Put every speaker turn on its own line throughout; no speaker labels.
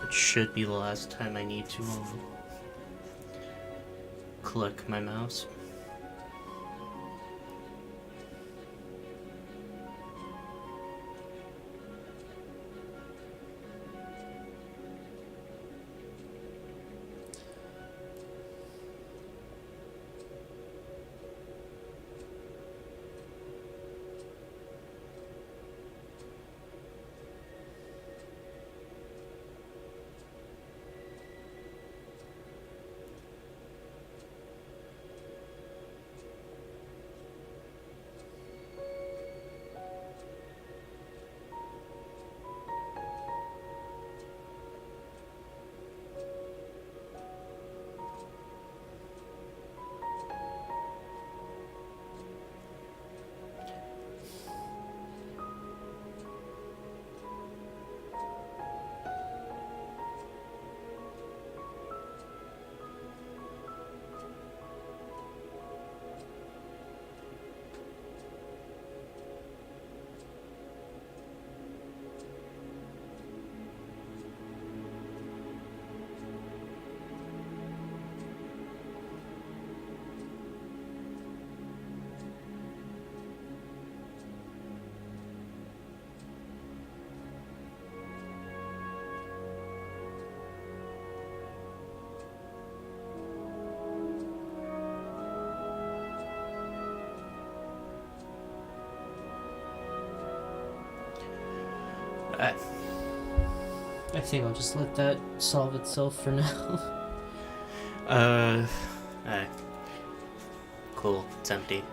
It should be the last time I need to click my mouse.
I think I'll just let that solve itself for now.
Alright. Cool, it's empty.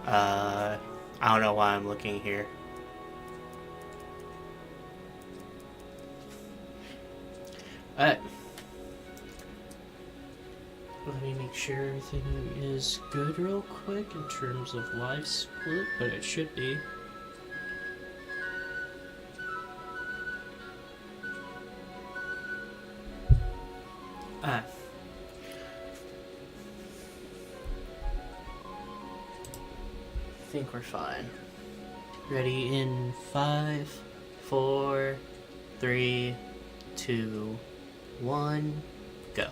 I don't know why I'm looking here. Alright.
Let me make sure everything is good real quick in terms of live split, but it should be.
I think we're fine.
Ready in 5,
4, 3, 2, 1, go.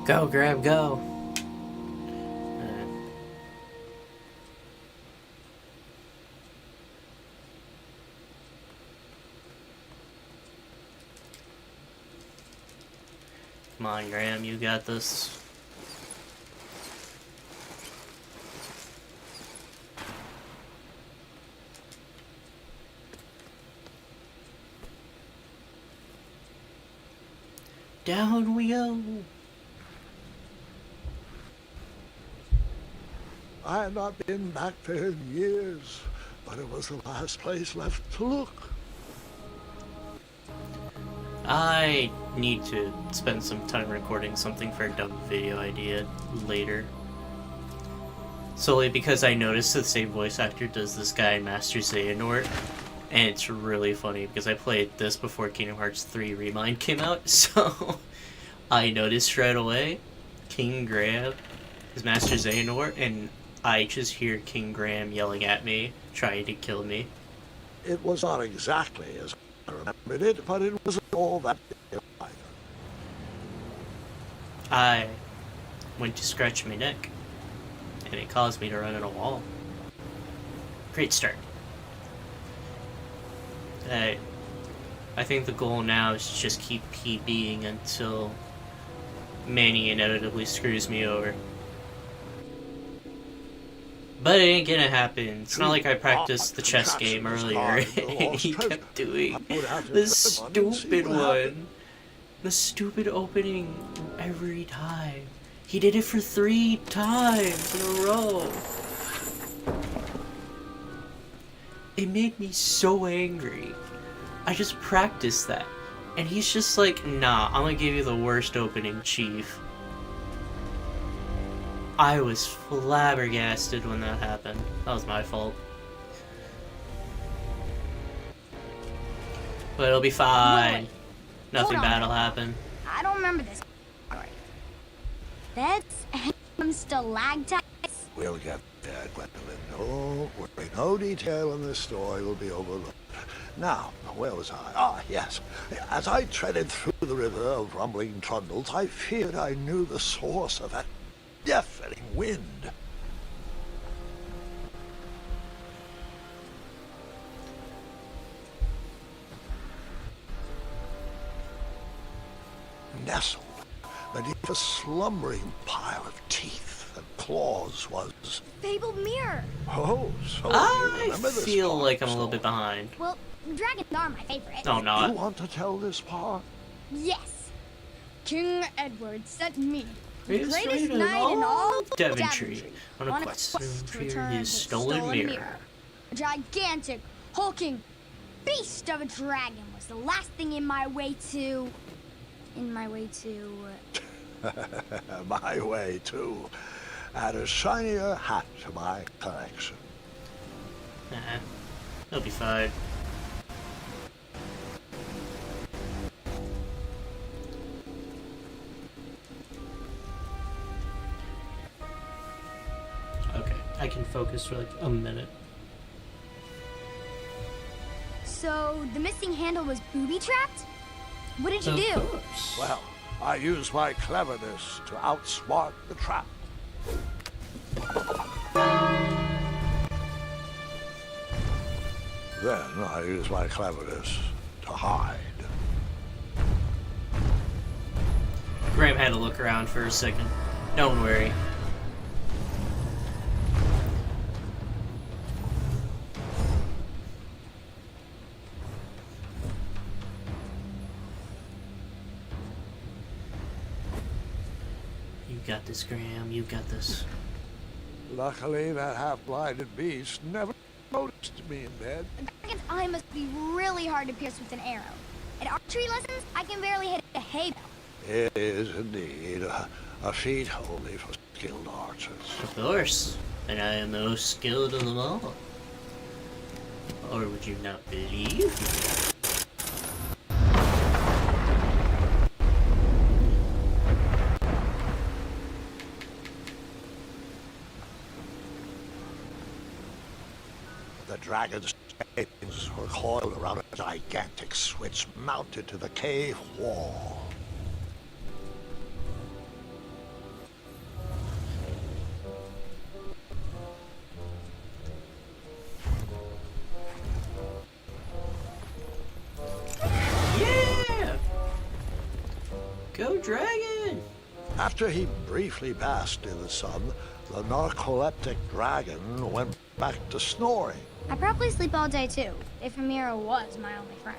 Go, Grab, go. Come on, Graham, you got this. Down we go.
I had not been back there in years, but it was the last place left to look.
I need to spend some time recording something for a dumb video idea later. Solely because I noticed the same voice actor does this guy in Master Xehanort, and it's really funny because I played this before Kingdom Hearts 3 Remind came out, so I noticed right away King Graham is Master Xehanort, and I just hear King Graham yelling at me, trying to kill me.
It was not exactly as I remembered it, but it wasn't all that big either.
I went to scratch my neck, and it caused me to run in a wall. Great start. I think the goal now is to just keep PBing until Manny inevitably screws me over. But it ain't gonna happen. It's not like I practiced the chess game earlier and he kept doing the stupid one. The stupid opening every time. He did it for 3 times in a row. It made me so angry. I just practiced that. And he's just like, nah, I'm gonna give you the worst opening, Chief. I was flabbergasted when that happened. That was my fault. But it'll be fine. Nothing bad will happen.
I don't remember this. Alright. Beds and stalactites.
We'll get there, Gwendolyn. Don't worry. No detail in this story will be overlooked. Now, where was I? Ah, yes. As I treaded through the river of rumbling trundles, I feared I knew the source of that deafening wind. Nestled beneath a slumbering pile of teeth and claws was...
Fabled mirror.
Oh, so you
I
remember this
feel
part,
like I'm a
so
little bit behind.
Well, dragons are my favorite.
Oh,
You
not.
want to tell this part?
Yes. King Edward sent me, the
Greatest
greatest
knight in
knight in
all
all
Daventry, on a quest to return his stolen mirror.
A gigantic, hulking beast of a dragon was the last thing in my way to... My
way, too. Add a shinier hat to my collection.
Nah, he'll be fine.
Okay, I can focus for like a minute.
So, the missing handle was booby-trapped? What did you do?
Of course.
Well, I used my cleverness to outsmart the trap. Then I used my cleverness to hide.
Graham had to look around for a second. Don't worry. You got this, Graham. You got this.
Luckily, that half-blinded beast never noticed me in bed.
A dragon's eye must be really hard to pierce with an arrow. At archery lessons, I can barely hit a hay bale.
It is indeed a feat only for skilled archers.
Of course. And I am the most skilled of them all. Or would you not believe me?
The dragon's chains were coiled around a gigantic switch mounted to the cave wall.
Yeah! Go dragon!
After he briefly basked in the sun, the narcoleptic dragon went back to snoring.
I probably sleep all day too, if Amira was my only friend.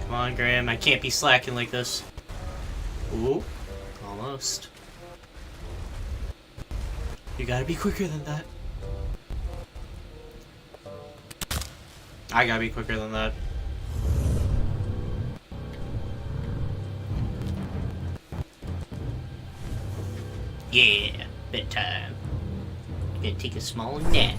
Come on, Graham. I can't be slacking like this. Ooh. Almost. You gotta be quicker than that. I gotta be quicker than that. Yeah, bedtime. Gonna take a small nap.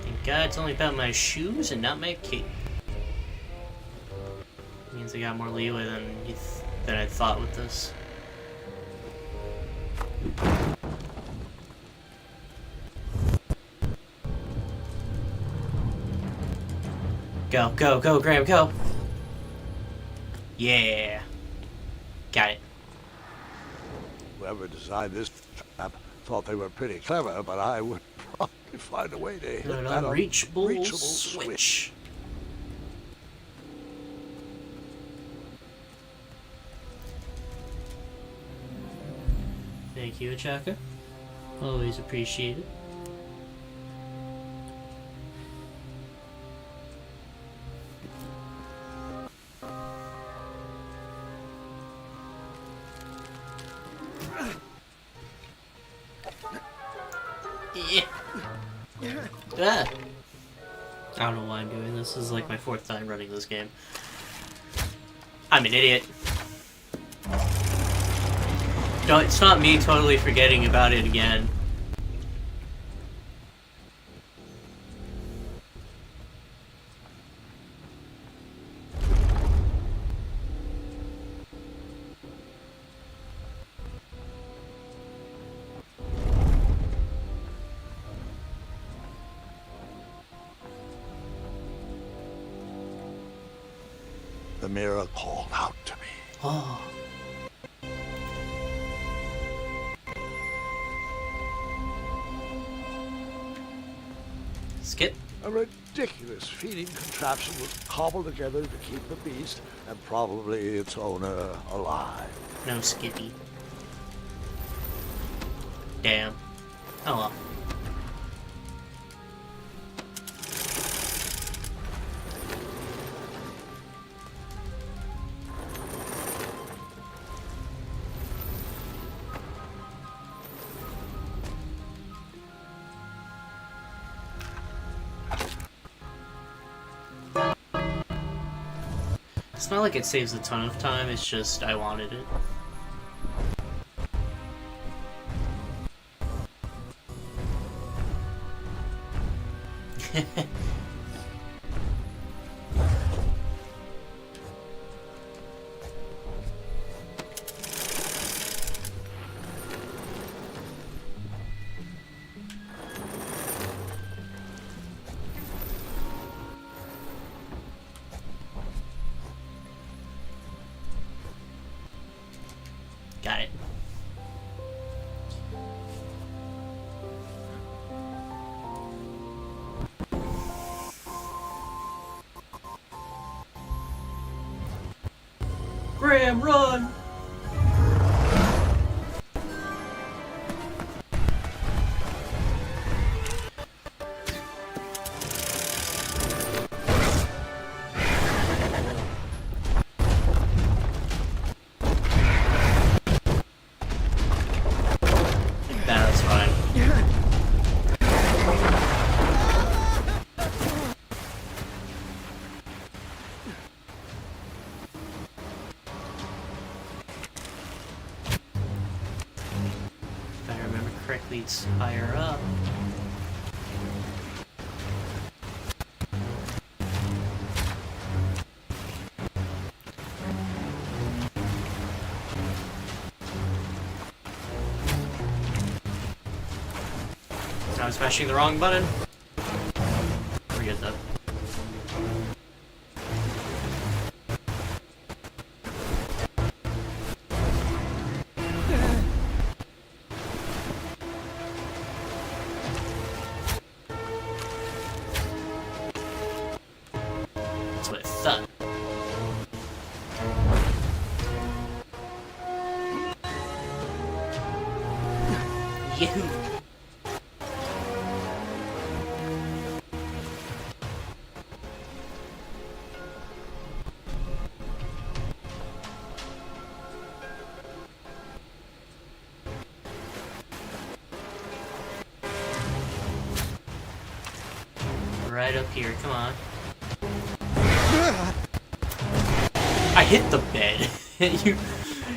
Thank God it's only about my shoes and not my cape. Means I got more leeway than I thought with this. Go, go, go, Graham, go! Yeah. Got it.
Whoever designed this trap thought they were pretty clever, but I would probably find a way to hit
An
that
unreachable
unreachable
switch. Thank you, Achaka. Always appreciated. I don't know why I'm doing this. This is like my 4th time running this game. I'm an idiot. No, it's not me totally forgetting about it again.
The mirror called out to me.
Oh. Skip.
A ridiculous feeding contraption was cobbled together to keep the beast and probably its owner alive.
No Skippy. Damn. Oh well. It's not like it saves a ton of time, it's just I wanted it. Got it. Graham, run! That's fine. If I remember correctly, it's higher up. I was mashing the wrong button. Forget that. That's what I thought. Yahoo! Right up here, come on. I hit the bed.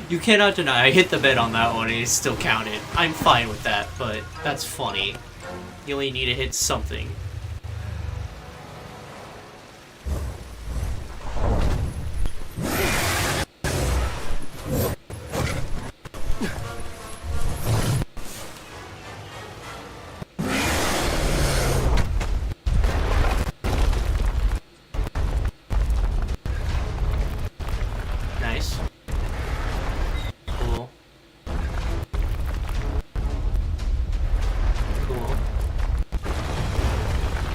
you cannot deny I hit the bed on that one and it still counted. I'm fine with that, but that's funny. You only need to hit something. Nice. Cool. Cool.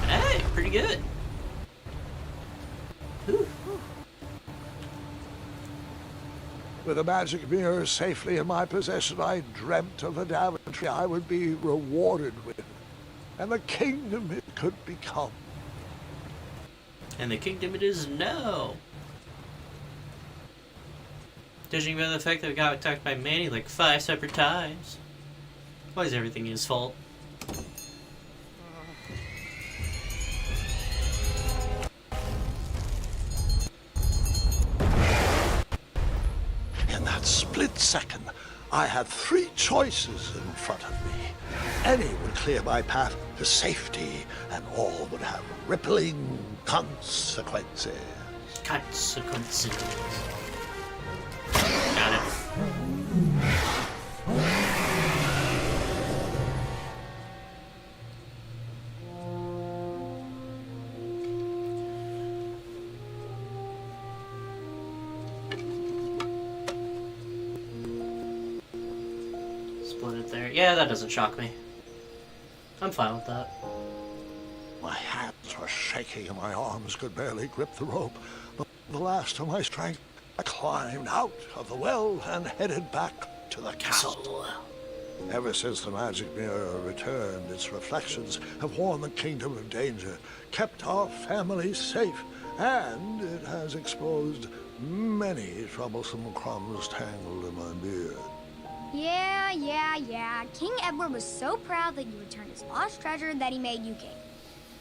Hey, pretty good. Whew.
With a magic mirror safely in my possession, I dreamt of the daventry I would be rewarded with, and the kingdom it could become.
And the kingdom it is now. Judging by the fact that we got attacked by Manny like 5 separate times. Why is everything his fault?
that split second, I had three choices in front of me. Any would clear my path to safety, and all would have rippling consequences.
Consequences. Got it. Split it there. Yeah, that doesn't shock me. I'm fine with that.
My hands were shaking and my arms could barely grip the rope. But the last of my strength, I climbed out of the well and headed back to the castle. Ever since the magic mirror returned, its reflections have warned the kingdom of danger, kept our family safe, and it has exposed many troublesome crumbs tangled in my beard.
Yeah. King Edward was so proud that you returned his lost treasure that he made you king.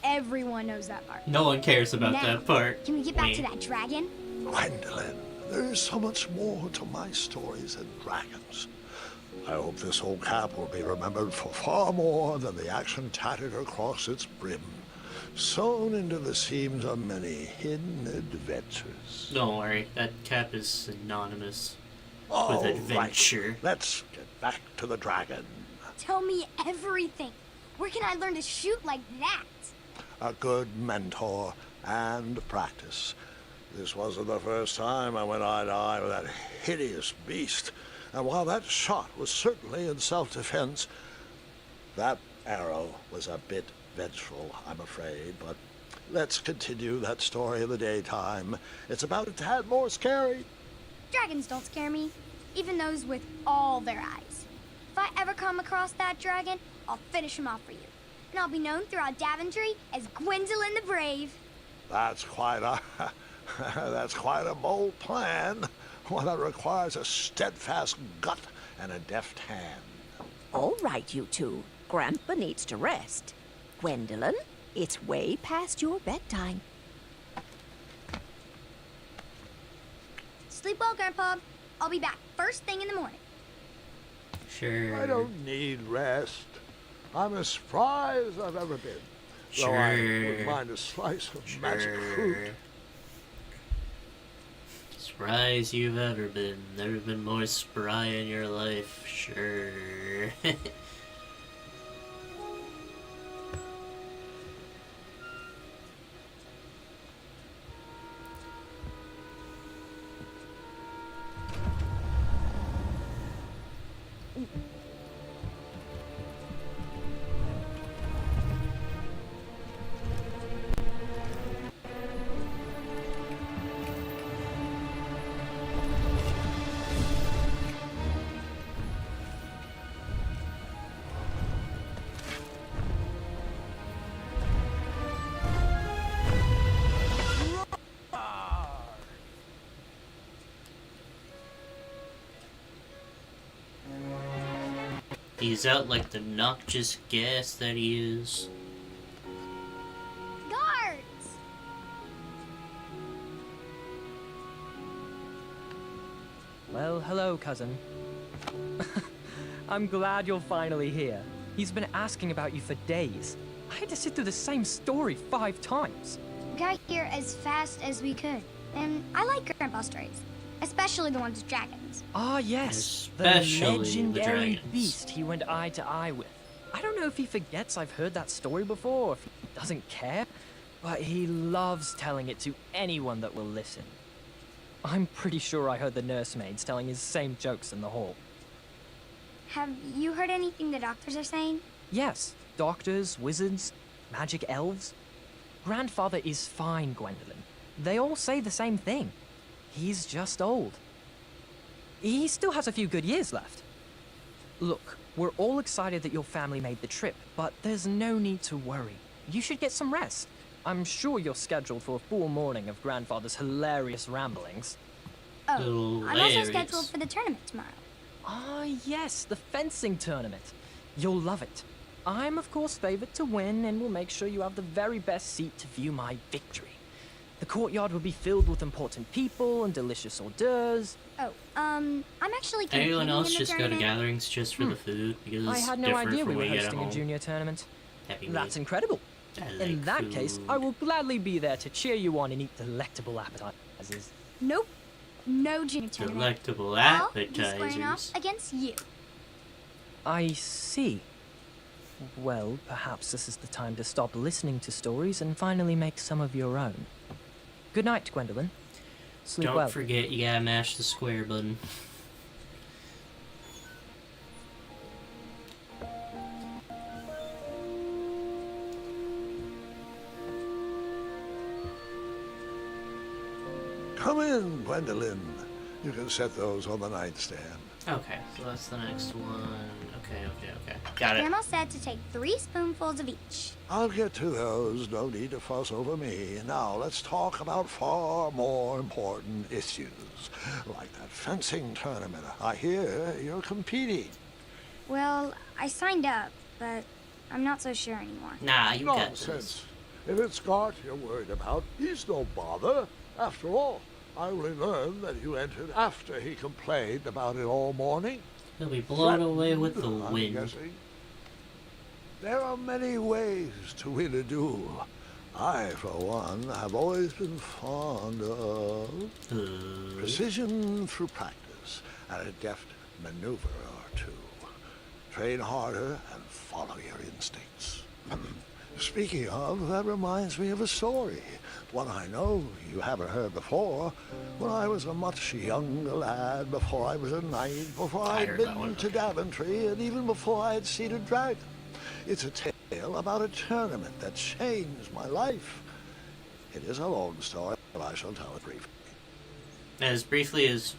Everyone knows that part.
No one cares about
Now,
that part.
Can we get back to that dragon?
Gwendolyn, there's so much more to my stories than dragons. I hope this old cap will be remembered for far more than the action tattered across its brim. Sewn into the seams are many hidden adventures.
Don't worry, that cap is synonymous
All
with adventure.
Right. Let's get back to the dragon.
Tell me everything. Where can I learn to shoot like that?
A good mentor and practice. This wasn't the first time I went eye to eye with that hideous beast. And while that shot was certainly in self-defense, that arrow was a bit vengeful, I'm afraid. But let's continue that story in the daytime. It's about a tad more scary.
Dragons don't scare me, even those with all their eyes. If I ever come across that dragon, I'll finish him off for you. And I'll be known throughout Daventry as Gwendolyn the Brave.
That's quite a bold plan. One that requires a steadfast gut and a deft hand.
All right, you two. Grandpa needs to rest. Gwendolyn, it's way past your bedtime.
Sleep well, Grandpa. I'll be back first thing in the morning.
Sure.
I don't need rest. I'm as spry as I've ever been.
Sure.
Though I wouldn't mind a slice of magic fruit.
Spry as you've ever been. Never been more spry in your life. Sure. He's out like the noxious gas that he is.
Guards!
Well, hello, cousin. I'm glad you're finally here. He's been asking about you for days. I had to sit through the same story 5 times.
We got here as fast as we could. And I like Grandpa's stories. Especially the ones with dragons.
Ah, yes. The
Especially the
legendary
dragons.
beast he went eye to eye with. I don't know if he forgets I've heard that story before, or if he doesn't care, but he loves telling it to anyone that will listen. I'm pretty sure I heard the nursemaids telling his same jokes in the hall.
Have you heard anything the doctors are saying?
Yes, doctors, wizards, magic elves. Grandfather is fine, Gwendolyn. They all say the same thing. He's just old. He still has a few good years left. Look, we're all excited that your family made the trip, but there's no need to worry. You should get some rest. I'm sure you're scheduled for a full morning of Grandfather's hilarious ramblings.
Oh, I'm also
Hilarious.
scheduled for the tournament tomorrow.
Ah, yes, the fencing tournament. You'll love it. I'm, of course, favored to win and will make sure you have the very best seat to view my victory. The courtyard would be filled with important people and delicious hors d'oeuvres.
Oh, I'm actually competing
Anyone else
in the
just go to
tournament.
gatherings just for the food? Because
I
it's
had no
different
idea
from
we were
what you get at
hosting a
home.
junior tournament.
Happy
That's
meat.
incredible.
I
In
like
that case,
food.
I will gladly be there to cheer you on and eat delectable appetizers.
Nope. No junior tournament.
Delectable
I'll be squaring off
appetizers.
against you.
I see. Well, perhaps this is the time to stop listening to stories and finally make some of your own. Good night, Gwendolyn. Sleep
Don't
well.
forget, you gotta mash the square button.
Come in, Gwendolyn. You can set those on the nightstand.
Okay, so that's the next one. Okay. Got it.
Grandma said to take 3 spoonfuls of each.
I'll get to those. No need to fuss over me. Now, let's talk about far more important issues. Like that fencing tournament. I hear you're competing.
Well, I signed up, but I'm not so sure anymore.
Nah, you got this.
Nonsense. If it's Scott you're worried about, he's no bother. After all, I only learned that you entered after he complained about it all morning.
He'll be blown away with the
I'm
wind.
guessing. There are many ways to win a duel. I, for one, have always been fond of precision through practice and a deft maneuver or two. Train harder and follow your instincts. Speaking of, that reminds me of a story. One I know you haven't heard before. When I was a much younger lad, before I was a knight, before
I
I'd
heard that
been
one,
to
okay.
Daventry, and even before I had seen a dragon. It's a tale about a tournament that changed my life. It is a long story, but I shall tell it briefly.
As briefly as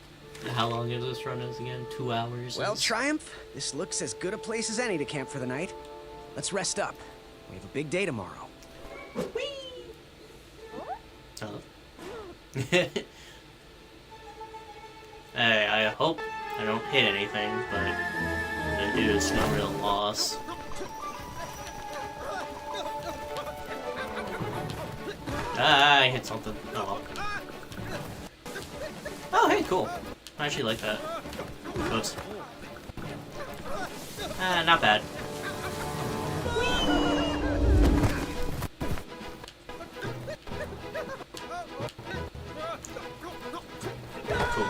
how long is this run is again? 2 hours?
Well,
Is-
Triumph, this looks as good a place as any to camp for the night. Let's rest up. We have a big day tomorrow.
Oh. Hey, I hope I don't hit anything, but if I do, it's no real loss. Ah, I hit something. Oh well. Oh, hey, cool. I actually like that. Oops. Ah, not bad. Cool.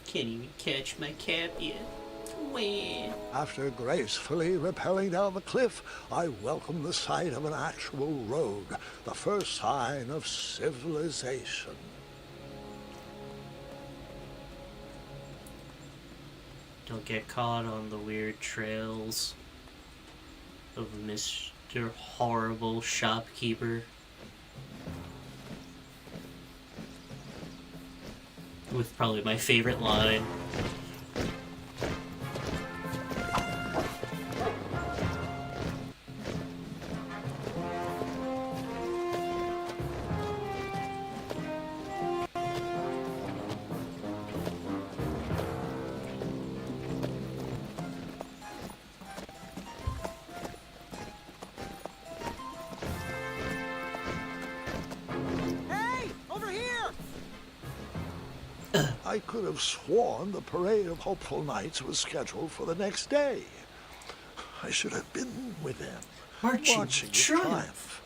Can't even catch my cap yet. Wah.
After gracefully rappelling down the cliff, I welcomed the sight of an actual road, the first sign of civilization.
Don't get caught on the weird trails of Mr. Horrible Shopkeeper. With probably my favorite line.
Hey! Over here!
I could have sworn the parade of hopeful knights was scheduled for the next day. I should have been with them,
Marching
watching the
triumph.
triumph.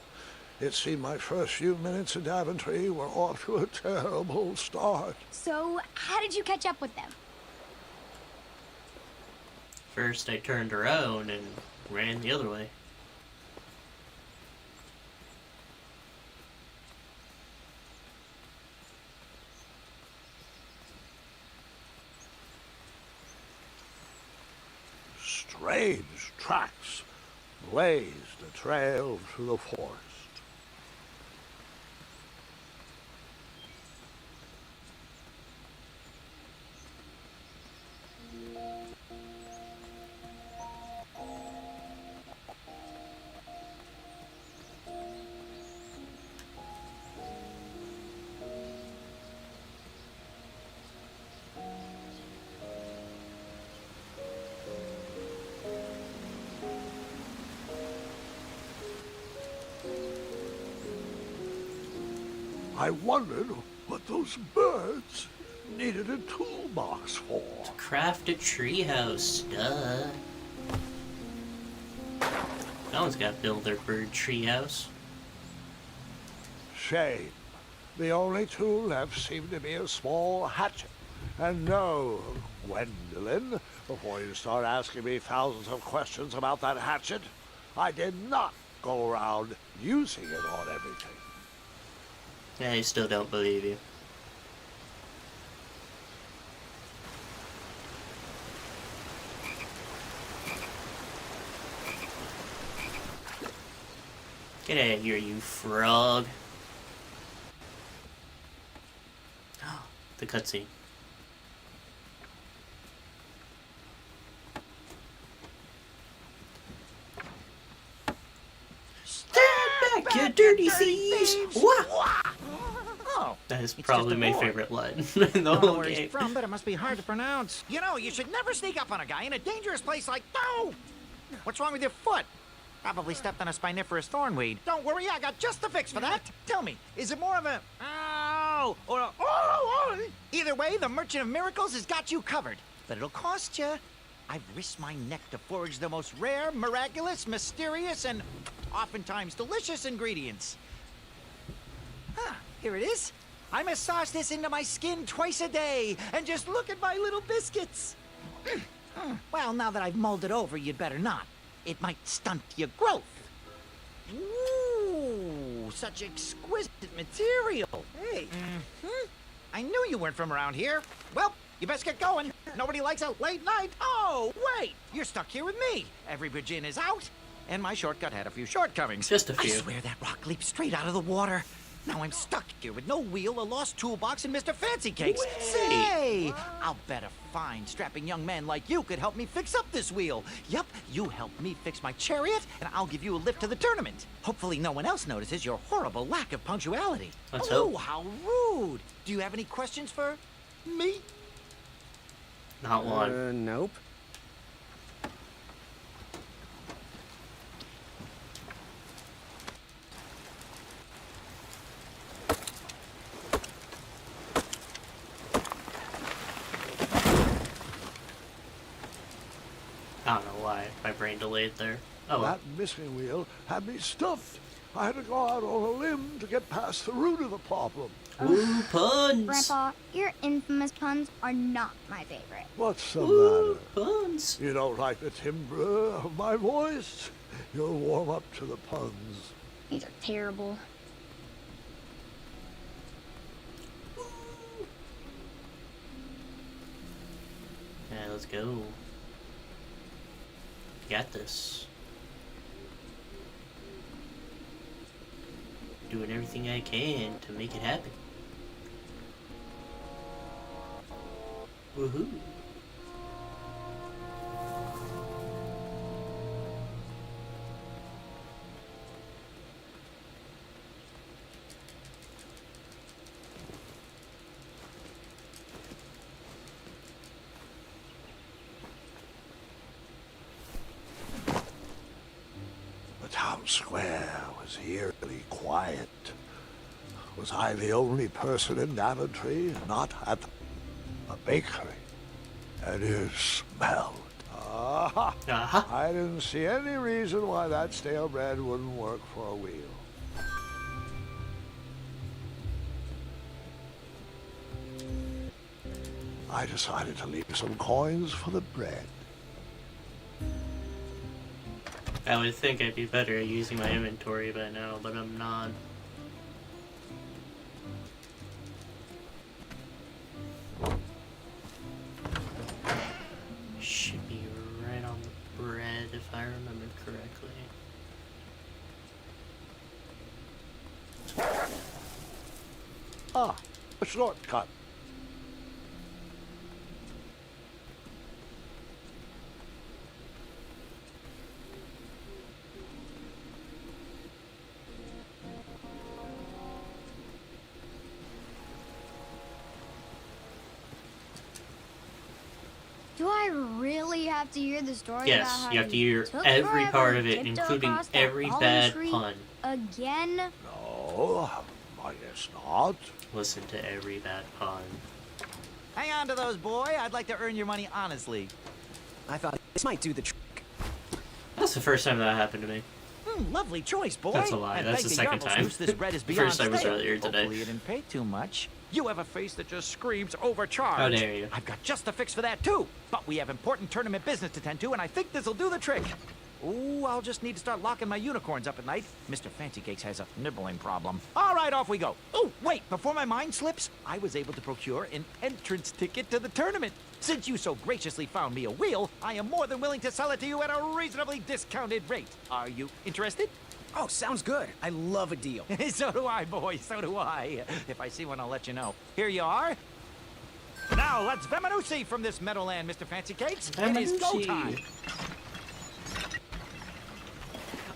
It seemed my first few minutes in Daventry were off to a terrible start.
So, how did you catch up with them?
First, I turned around and ran the other way.
Strange tracks blazed a trail through the forest. I wondered what those birds needed a toolbox for.
Craft a treehouse, duh. No one's got to build their bird treehouse.
Shame. The only tool left seemed to be a small hatchet. And no, Gwendolyn, before you start asking me thousands of questions about that hatchet, I did not go around using it on everything.
I still don't believe you. Get out of here, you frog. The cutscene. Stand back, you dirty thieves! Wah!
Oh,
That is
it's
probably
just a
my
boy.
favorite line in the
Don't know
whole
where
game.
he's from, but it must be hard to pronounce. You know, you should never sneak up on a guy in a dangerous place like... No! What's wrong with your foot? Probably stepped on a spiniferous thornweed. Don't worry, I got just the fix for that. Tell me, is it more of a... Ow! Or a... Oh! Either way, the Merchant of Miracles has got you covered. But it'll cost you. I've risked my neck to forage the most rare, miraculous, mysterious, and oftentimes delicious ingredients. Ah, here it is. I massage this into my skin twice a day, and just look at my little biscuits. Well, now that I've mulled it over, you'd better not. It might stunt your growth. Ooh, such exquisite material. Hey. I knew you weren't from around here. Well, you best get going. Nobody likes a late night. Oh, wait, you're stuck here with me. Every bridge in is out, and my shortcut had a few shortcomings.
Just a
I
few.
swear that rock leaped straight out of the water. Now I'm stuck here with no wheel, a lost toolbox, and Mr. Fancy Cakes. Say, I'll bet a fine, strapping young man like you could help me fix up this wheel. Yup, you help me fix my chariot, and I'll give you a lift to the tournament. Hopefully no one else notices your horrible lack of punctuality.
Let's
Oh,
hope.
how rude. Do you have any questions for me?
Not one.
Nope.
I don't know why. My brain delayed there. Oh, well.
That missing wheel had me stuffed. I had to go out on a limb to get past the root of the problem.
Ooh, puns!
Grandpa, your infamous puns are not my favorite.
What's the
Ooh,
matter?
puns!
You don't like the timbre of my voice? You'll warm up to the puns.
These are terrible.
Yeah, let's go. You got this. Doing everything I can to make it happen. Woohoo!
The town square was eerily quiet. Was I the only person in Daventry not at a bakery? And it smelled. Aha!
Uh-huh.
I didn't see any reason why that stale bread wouldn't work for a wheel. I decided to leave some coins for the bread.
I would think I'd be better at using my inventory by now, but I'm not. Should be right on the bread if I remember correctly.
Ah, a shortcut.
Do I really have to hear the story
Yes,
about how
you have to hear
took
every
forever
part
to
of it,
tiptoe
including
across that
every
fallen
bad
tree
pun.
Again?
No, I guess not.
Listen to every bad pun.
Hang on to those, boy. I'd like to earn your money honestly.
I thought this might do the trick.
That's the first time that happened to me.
Lovely choice, boy.
That's a lie.
And
That's
beg
the
to
second
Yarmulke's
time.
goose, This bread is
The
beyond
first time was
stale.
earlier today.
Hopefully you didn't pay too much. You have a face that just screams overcharged.
How dare you.
I've got just the fix for that, too. But we have important tournament business to tend to, and I think this'll do the trick. Ooh, I'll just need to start locking my unicorns up at night. Mr. Fancy Cakes has a nibbling problem. All right, off we go. Oh, wait, before my mind slips, I was able to procure an entrance ticket to the tournament. Since you so graciously found me a wheel, I am more than willing to sell it to you at a reasonably discounted rate. Are you interested?
Oh, sounds good. I love a deal.
So do I, boy, so do I. If I see one, I'll let you know. Here you are. Now, let's Vemenusi from this meadowland, Mr. Fancy Cakes. It is go
Vemenusi.
time.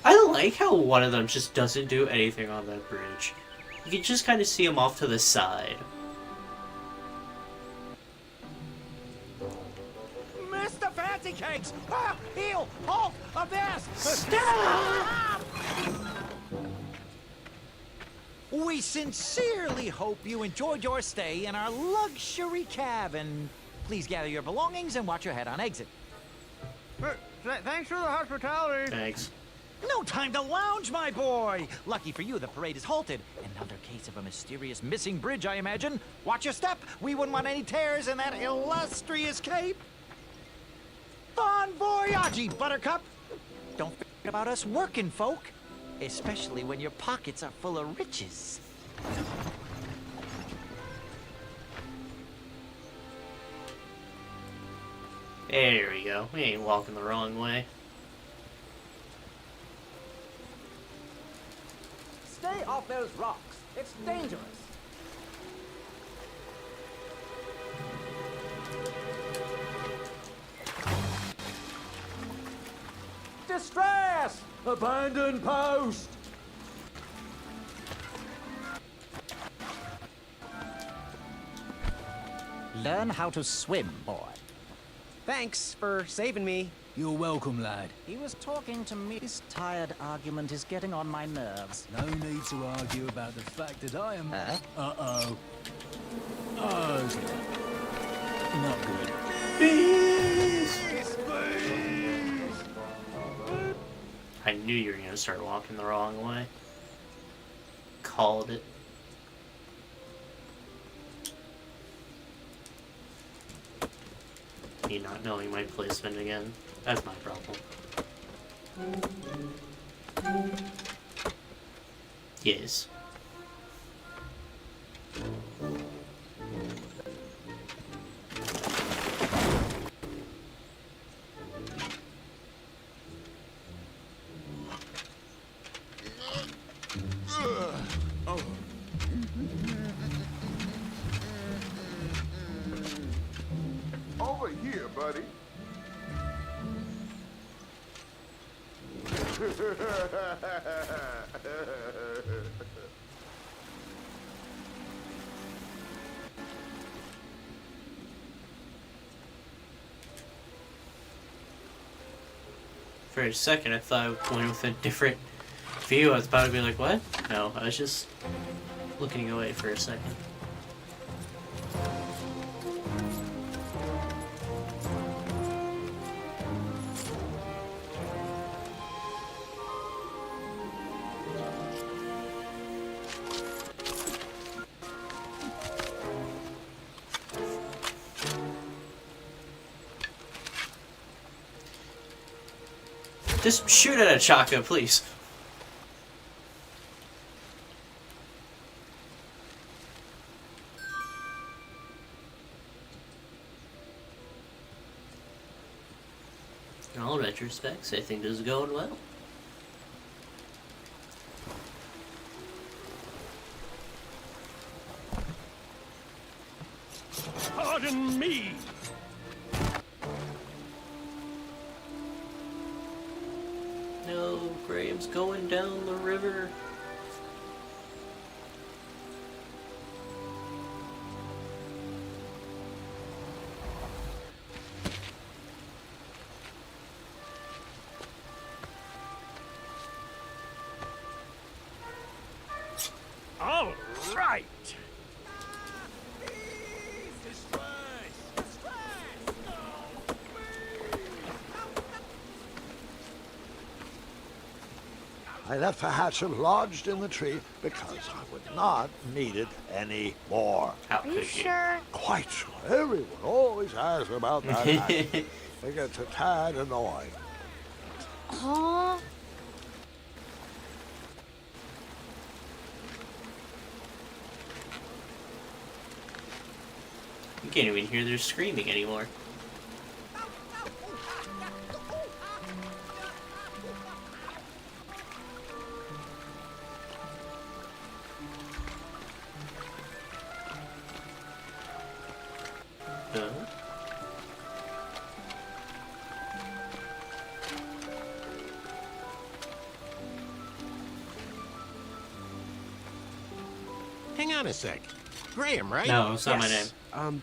I like how one of them just doesn't do anything on that bridge. You can just kind of see him off to the side.
Mr. Fancy Cakes! Ah, heel! Halt! Avast!
Stop!
We sincerely hope you enjoyed your stay in our luxury cabin. Please gather your belongings and watch your head on exit.
Thanks for the hospitality.
Thanks.
No time to lounge, my boy! Lucky for you, the parade is halted. Another case of a mysterious missing bridge, I imagine. Watch your step! We wouldn't want any tears in that illustrious cape! Bon voyage, Buttercup! Don't forget about us working folk, especially when your pockets are full of riches.
There we go. We ain't walking the wrong way.
Stay off those rocks. It's dangerous. Distress! Abandon post!
Learn how to swim, boy.
Thanks for saving me.
You're welcome, lad.
He was talking to me. This tired argument is getting on my nerves.
No need to argue about the fact that I am...
Huh?
Uh-oh. Oh, dear. Not good.
I knew you were gonna start walking the wrong way. Called it. Me not knowing my placement again. That's my problem. Yes.
Over here, buddy.
For a second, I thought I went with a different view. I was about to be like, what? No, I was just looking away for a second. Just shoot at a Chaka, please. In all retrospects, I think this is going well.
Pardon me!
No, Graham's going down the river.
All
right.
I left the hatchet lodged in the tree because I would not need it anymore.
How
Are you
could you?
sure?
Quite sure. Everyone always asks about that hatchet. It gets a tad annoying.
Aw.
You can't even hear their screaming anymore.
Hang on a sec. Graham, right?
No, it's not my name.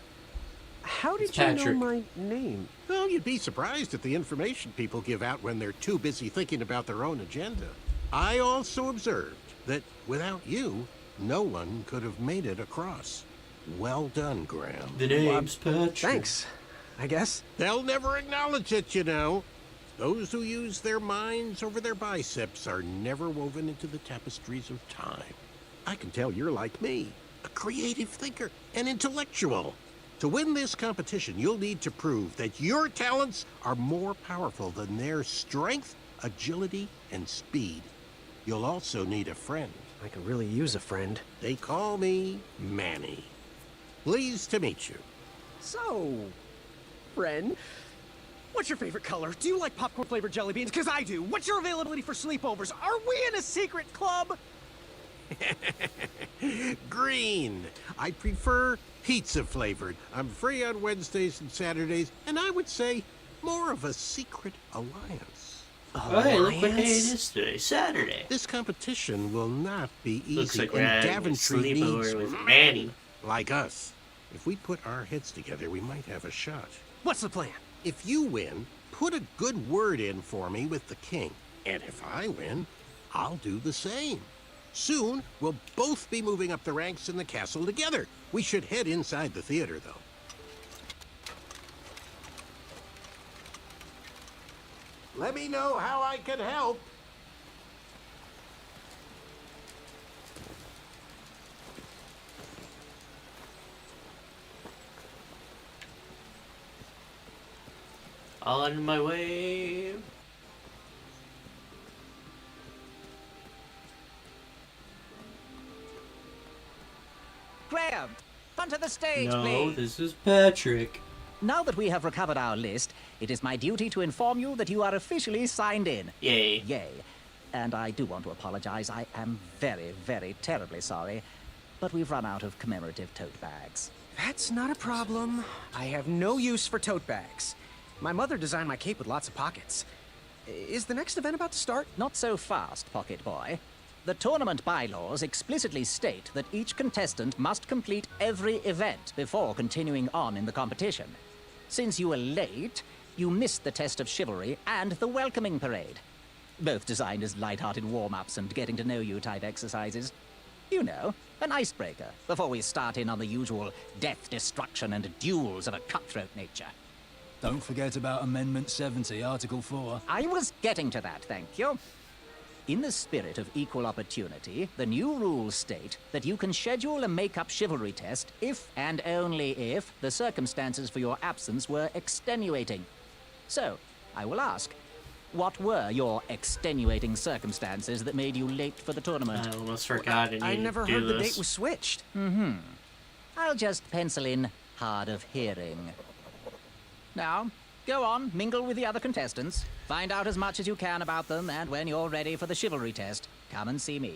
How did
It's
you know
Patrick.
my name?
Well, you'd be surprised at the information people give out when they're too busy thinking about their own agenda. I also observed that without you, no one could have made it across. Well done, Graham.
The name's Patrick.
Thanks, I guess.
They'll never acknowledge it, you know. Those who use their minds over their biceps are never woven into the tapestries of time. I can tell you're like me, a creative thinker, an intellectual. To win this competition, you'll need to prove that your talents are more powerful than their strength, agility, and speed. You'll also need a friend.
I could really use a friend.
They call me Manny. Pleased to meet you.
So, friend, what's your favorite color? Do you like popcorn-flavored jelly beans? Because I do. What's your availability for sleepovers? Are we in a secret club?
Green. I prefer pizza flavored. I'm free on Wednesdays and Saturdays, and I would say more of a secret alliance.
Oh, hey, look what day it is today. Saturday.
This competition will not be easy.
Looks like we're
and
having a
Daventry needs
sleepover with Manny.
like us. If we put our heads together, we might have a shot.
What's the plan?
If you win, put a good word in for me with the king. And if I win, I'll do the same. Soon, we'll both be moving up the ranks in the castle together. We should head inside the theater, though. Let me know how I can help.
On my way.
Graham, onto the stage,
No,
please.
this is Patrick.
Now that we have recovered our list, it is my duty to inform you that you are officially signed in.
Yay.
Yay. And I do want to apologize. I am very, very terribly sorry. But we've run out of commemorative tote bags.
That's not a problem. I have no use for tote bags. My mother designed my cape with lots of pockets. Is the next event about to start?
Not so fast, Pocket Boy. The tournament bylaws explicitly state that each contestant must complete every event before continuing on in the competition. Since you were late, you missed the test of chivalry and the welcoming parade. Both designed as light-hearted warm-ups and getting-to-know-you type exercises. You know, an icebreaker before we start in on the usual death, destruction, and duels of a cutthroat nature.
Don't forget about Amendment 70, Article 4.
I was getting to that, thank you. In the spirit of equal opportunity, the new rules state that you can schedule a make-up chivalry test if and only if the circumstances for your absence were extenuating. So, I will ask, what were your extenuating circumstances that made you late for the tournament?
I almost forgot I
I
needed
never
to do
heard the
this.
date was switched.
I'll just pencil in hard of hearing. Now, go on, mingle with the other contestants. Find out as much as you can about them, and when you're ready for the chivalry test, come and see me.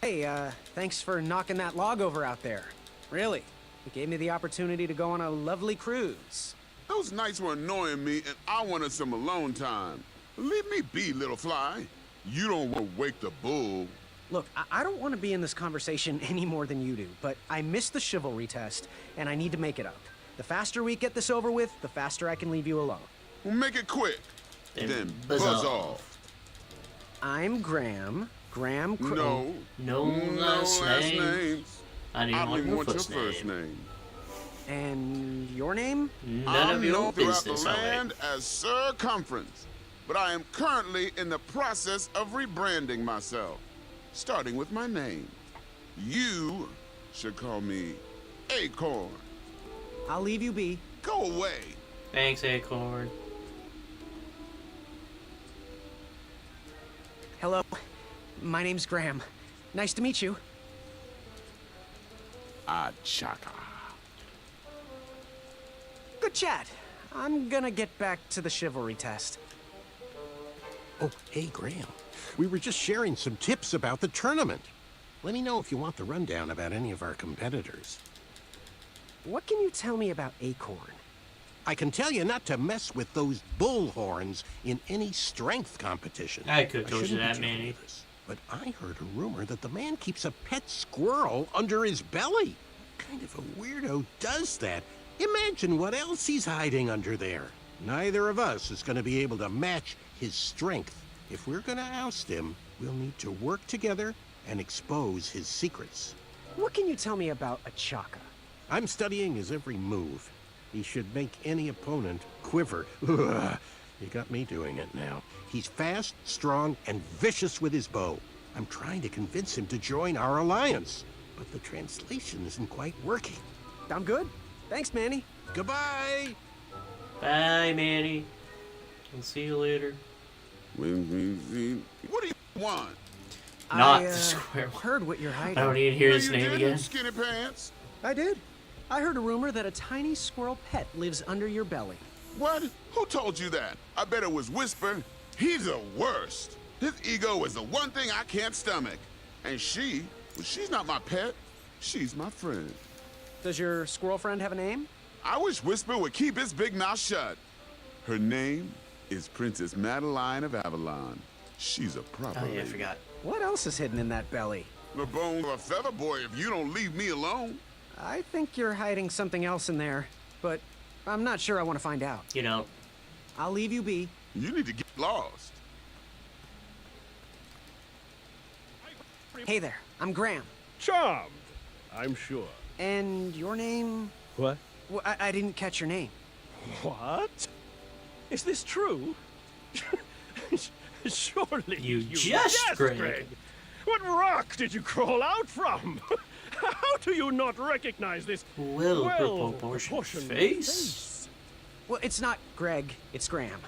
Hey, thanks for knocking that log over out there. Really, it gave me the opportunity to go on a lovely cruise.
Those nights were annoying me, and I wanted some alone time. Leave me be, little fly. You don't want to wake the bull.
Look, I don't want to be in this conversation any more than you do, but I missed the chivalry test, and I need to make it up. The faster we get this over with, the faster I can leave you alone.
Well, make it quick. Then
buzz
buzz
off.
off.
I'm Graham. Graham
No.
No last names. I don't
even
even
want your
first
first
name.
name.
And your name?
None of
I'm
your
known throughout
business,
the
alright.
land as Circumference, but I am currently in the process of rebranding myself, starting with my name. You should call me Acorn.
I'll leave you be.
Go away.
Thanks, Acorn.
Hello. My name's Graham. Nice to meet you.
Chaka.
Good chat. I'm gonna get back to the chivalry test.
Oh, hey, Graham. We were just sharing some tips about the tournament. Let me know if you want the rundown about any of our competitors.
What can you tell me about Acorn?
I can tell you not to mess with those bullhorns in any strength competition.
I could go to
shouldn't be
that,
joking
Manny.
with this, but I heard a rumor that the man keeps a pet squirrel under his belly. What kind of a weirdo does that? Imagine what else he's hiding under there. Neither of us is going to be able to match his strength. If we're going to oust him, we'll need to work together and expose his secrets.
What can you tell me about a Chaka?
I'm studying his every move. He should make any opponent quiver. Ugh, you got me doing it now. He's fast, strong, and vicious with his bow. I'm trying to convince him to join our alliance, but the translation isn't quite working.
I'm good. Thanks, Manny.
Goodbye!
Bye, Manny. I'll see you later.
What do you want?
Not
I,
the square one.
heard what you're hiding.
I don't need to hear
No,
his
you
name
didn't,
again.
Skinny pants.
I did. I heard a rumor that a tiny squirrel pet lives under your belly.
What? Who told you that? I bet it was Whisper. He's the worst. His ego is the one thing I can't stomach. And she's not my pet. She's my friend.
Does your squirrel friend have a name?
I wish Whisper would keep his big mouth shut. Her name is Princess Madeline of Avalon. She's a proper
Oh, yeah, I
lady.
forgot.
What else is hidden in that belly?
The bone of a feather boy if you don't leave me alone.
I think you're hiding something else in there, but I'm not sure I want to find out.
You know.
I'll leave you be.
You need to get lost.
Hey there, I'm Graham.
Charmed, I'm sure.
And your name?
What?
Well, I didn't catch your name.
What? Is this true? Surely
You just,
yes,
Greg.
What rock did you crawl out from? How do you not recognize this
Well-proportioned face?
Well, it's not Greg, it's Graham.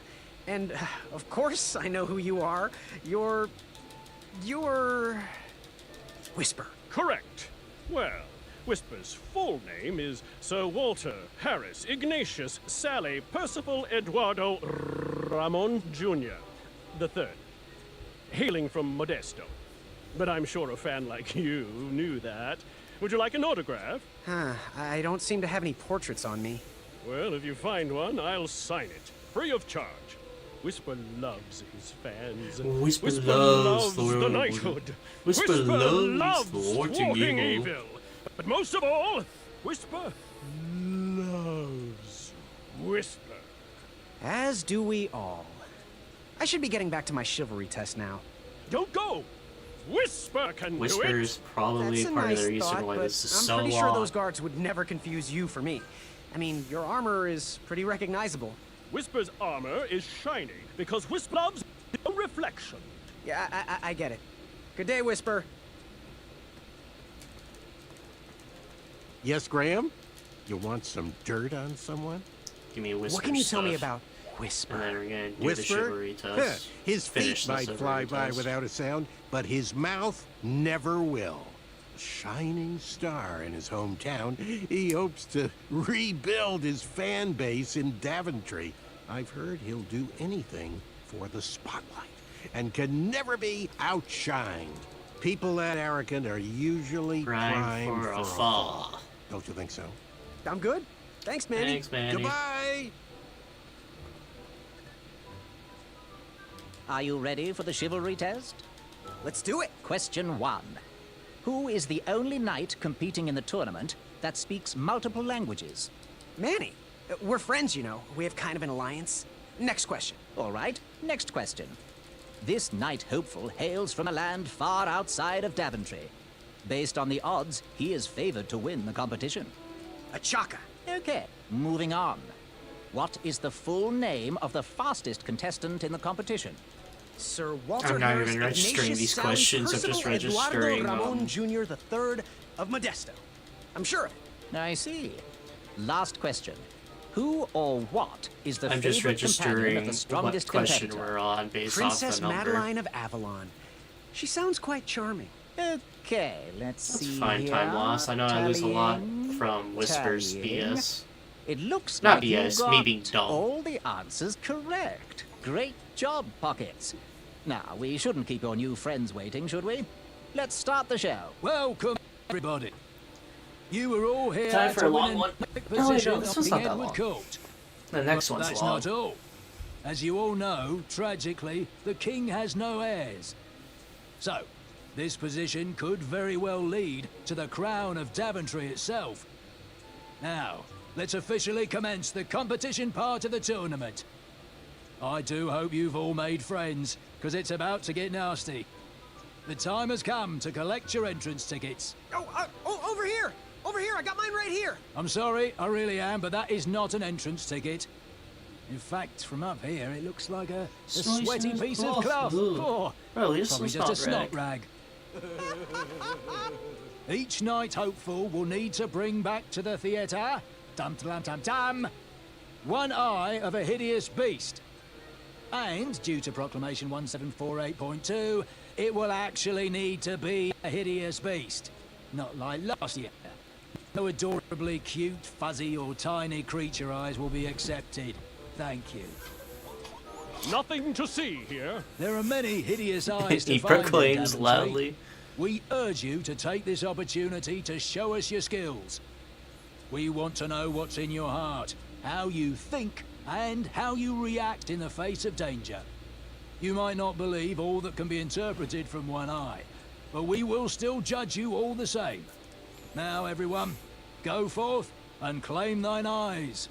And, of course, I know who you are. You're... Whisper.
Correct. Well, Whisper's full name is Sir Walter Harris Ignatius Sally Percival Eduardo Ramon Jr. the Third, hailing from Modesto. But I'm sure a fan like you knew that. Would you like an autograph?
I don't seem to have any portraits on me.
Well, if you find one, I'll sign it, free of charge. Whisper loves his fans.
Whisper loves
the knighthood.
Whisper loves thwarting
thwarting
evil.
But most of all, Whisper loves Whisper.
As do we all. I should be getting back to my chivalry test now.
Don't go! Whisper can
Whisper
do
is
it!
probably
That's a
part
nice
of the reason
thought,
why
but
this is
I'm
so
pretty
long.
sure those guards would never confuse you for me. I mean, your armor is pretty recognizable.
Whisper's armor is shiny because Whisper loves no reflection.
Yeah, I get it. Good day, Whisper.
Yes, Graham? You want some dirt on someone?
Give me Whisper
What can you tell me
stuff.
about Whisper?
And then we're gonna do the
Whisper?
chivalry test.
His feet
Finish the
might
chivalry
fly by
test.
without a sound, but his mouth never will. A shining star in his hometown, he hopes to rebuild his fan base in Daventry. I've heard he'll do anything for the spotlight and can never be outshined. People that arrogant are usually
Prime for a fall.
Don't you think so?
I'm good. Thanks, Manny.
Thanks, Manny.
Goodbye!
Are you ready for the chivalry test?
Let's do it.
Question 1. Who is the only knight competing in the tournament that speaks multiple languages?
Manny. We're friends, you know. We have kind of an alliance. Next question.
All right, next question. This knight hopeful hails from a land far outside of Daventry. Based on the odds, he is favored to win the competition.
A chaka.
Okay, moving on. What is the full name of the fastest contestant in the competition?
Sir Walter
I'm not
Harris
even registering
Ignatius
these
Sally
questions, I'm
Percival
just registering,
Eduardo Ramon Jr. III of Modesto. I'm sure of it.
I see. Last question. Who or what is the
I'm just
favorite companion
registering
of the
what
strongest
question
competitor?
we're on based
Princess
off the number.
Madeline of Avalon. She sounds quite charming.
Okay, let's
That's
see
fine
here.
time loss. I know I lose a lot
Tallying,
from Whispers
tallying.
BS.
It looks
Not
like you
BS,
got
me being dumb.
all the answers correct. Great job, Pockets. Now, we shouldn't keep your new friends waiting, should we? Let's start the show.
Welcome, everybody. You were all here
Time for
to
a
win
long
an
one.
epic
No, wait,
position
no, this
up
one's
the
not that
Edward
long.
Court.
The next
But
one's
that's
long.
not all. As you all know, tragically, the king has no heirs. So, this position could very well lead to the crown of Daventry itself. Now, let's officially commence the competition part of the tournament. I do hope you've all made friends, because it's about to get nasty. The time has come to collect your entrance tickets.
Oh, over here! Over here, I got mine right here!
I'm sorry, I really am, but that is not an entrance ticket. In fact, from up here, it looks like a sweaty piece of cloth. Oh,
Well, at least
probably
it's
just a
not
snot rag. Each knight hopeful will need to bring back to the theatre, dum-dum-dum-dum, one eye of a hideous beast. And, due to Proclamation 1748.2, it will actually need to be a hideous beast. Not like last year. No adorably cute, fuzzy or tiny creature eyes will be accepted. Thank you.
Nothing to see here.
There are many hideous eyes to
He
find in
proclaims
Daventry.
loudly.
We urge you to take this opportunity to show us your skills. We want to know what's in your heart, how you think, and how you react in the face of danger. You might not believe all that can be interpreted from one eye, but we will still judge you all the same. Now, everyone, go forth and claim thine eyes.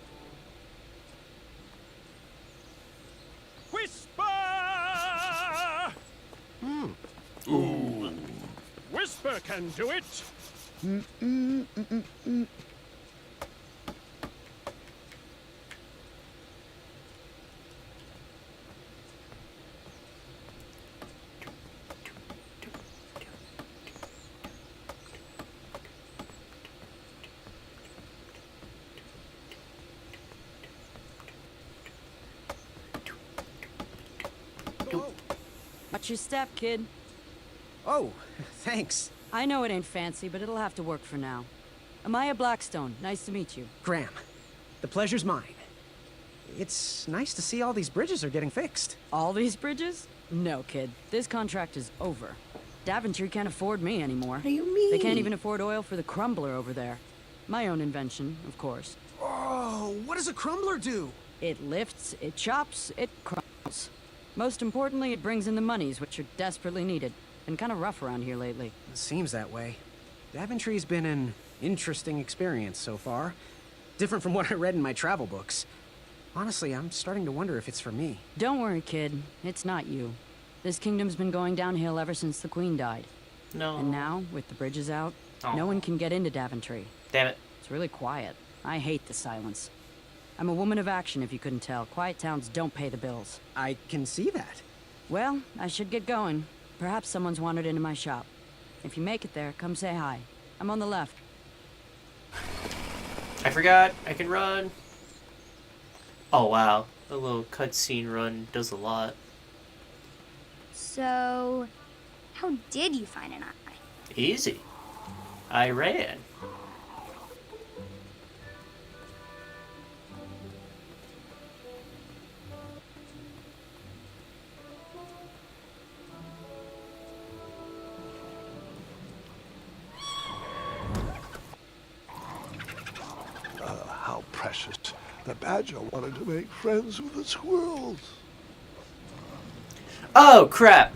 Whisper! Ooh. Whisper can do it.
Watch your step, kid.
Oh, thanks.
I know it ain't fancy, but it'll have to work for now. Amaya Blackstone, nice to meet you.
Graham, the pleasure's mine. It's nice to see all these bridges are getting fixed.
All these bridges? No, kid. This contract is over. Daventry can't afford me anymore. What
do you mean?
They can't even afford oil for the crumbler over there. My own invention, of course.
Oh, what does a crumbler do?
It lifts, it chops, it crumbles. Most importantly, it brings in the monies, which are desperately needed. Been kind of rough around here lately.
It seems that way. Daventry's been an interesting experience so far. Different from what I read in my travel books. Honestly, I'm starting to wonder if it's for me.
Don't worry, kid. It's not you. This kingdom's been going downhill ever since the Queen died.
No.
And now, with the bridges out,
Aw.
no one can get into Daventry.
Damn it.
It's really quiet. I hate the silence. I'm a woman of action, if you couldn't tell. Quiet towns don't pay the bills.
I can see that.
Well, I should get going. Perhaps someone's wandered into my shop. If you make it there, come say hi. I'm on the left.
I forgot. I can run. Oh, wow. A little cutscene run does a lot.
So, how did you find an eye?
Easy. I ran.
How precious. The badger wanted to make friends with the squirrels.
Oh, crap.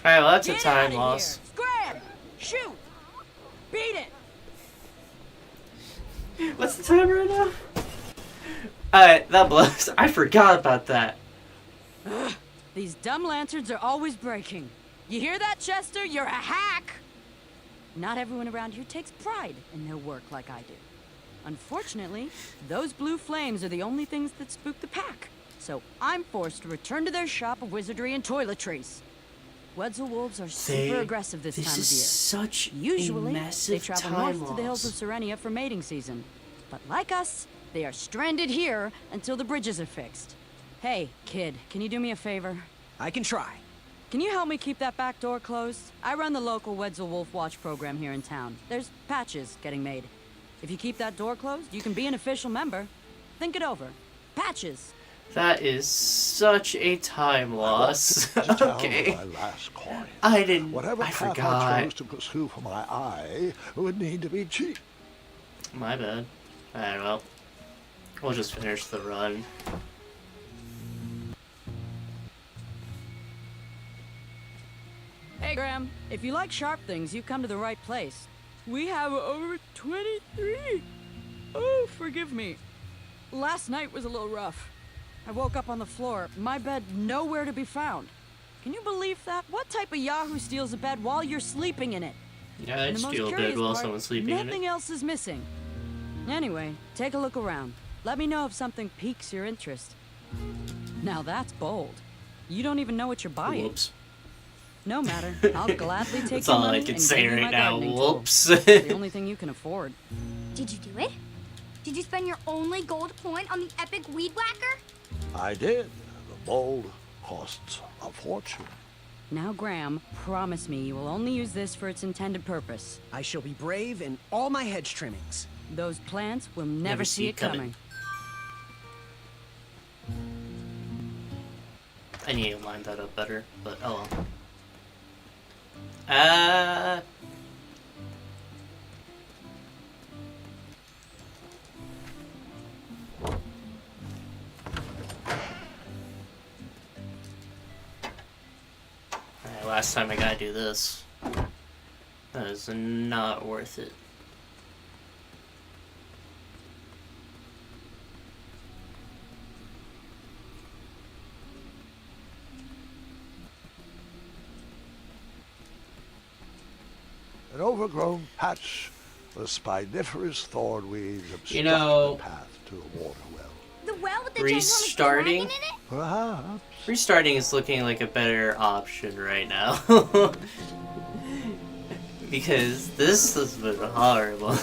Alright, well, that's a time loss.
Grab! Shoot! Beat it!
What's the time right now? That blows. I forgot about that.
Ugh, these dumb lanterns are always breaking. You hear that, Chester? You're a hack! Not everyone around here takes pride in their work like I do. Unfortunately, those blue flames are the only things that spook the pack. So I'm forced to return to their shop of wizardry and toiletries. Wetzel wolves are super aggressive this time of year.
This is such
Usually,
a massive
they travel
time
north to the hills of
loss.
Serenia for mating season. But like us, they are stranded here until the bridges are fixed. Hey, kid, can you do me a favor?
I can try.
Can you help me keep that back door closed? I run the local Wetzel Wolf Watch program here in town. There's patches getting made. If you keep that door closed, you can be an official member. Think it over. Patches.
That is such a time loss. Okay.
My last coin.
I didn't.
Whatever
I
path I
forgot.
chose to pursue for my eye would need to be cheap.
My bad. Alright, well. We'll just finish the run.
Hey, Graham, if you like sharp things, you've come to the right place. We have over 23. Oh, forgive me. Last night was a little rough. I woke up on the floor, my bed nowhere to be found. Can you believe that? What type of yahoo steals a bed while you're sleeping in it?
Yeah, I'd
And the most
steal a bed
curious
while
part,
someone's sleeping in it.
nothing else is missing. Anyway, take a look around. Let me know if something piques your interest. Now that's bold. You don't even know what you're buying.
Whoops.
No matter. I'll gladly take
That's
your
all I
money
can
and
say
give you
right
my
now.
gardening
Whoops.
tools. It's the only thing you can afford.
Did you do it? Did you spend your only gold coin on the epic weed whacker?
I did. The mold costs a fortune.
Now, Graham, promise me you will only use this for its intended purpose.
I shall be brave in all my hedge trimmings.
Those plants will never see it coming.
I need to line that up better, but oh well. Alright, last time I gotta do this. That is not worth it.
An overgrown patch of spiniferous thornweeds obstruct
know,
the path to the water well.
The well with the
restarting.
ginormous dragon in it?
Perhaps.
Restarting is looking like a better option right now. Because this has been horrible.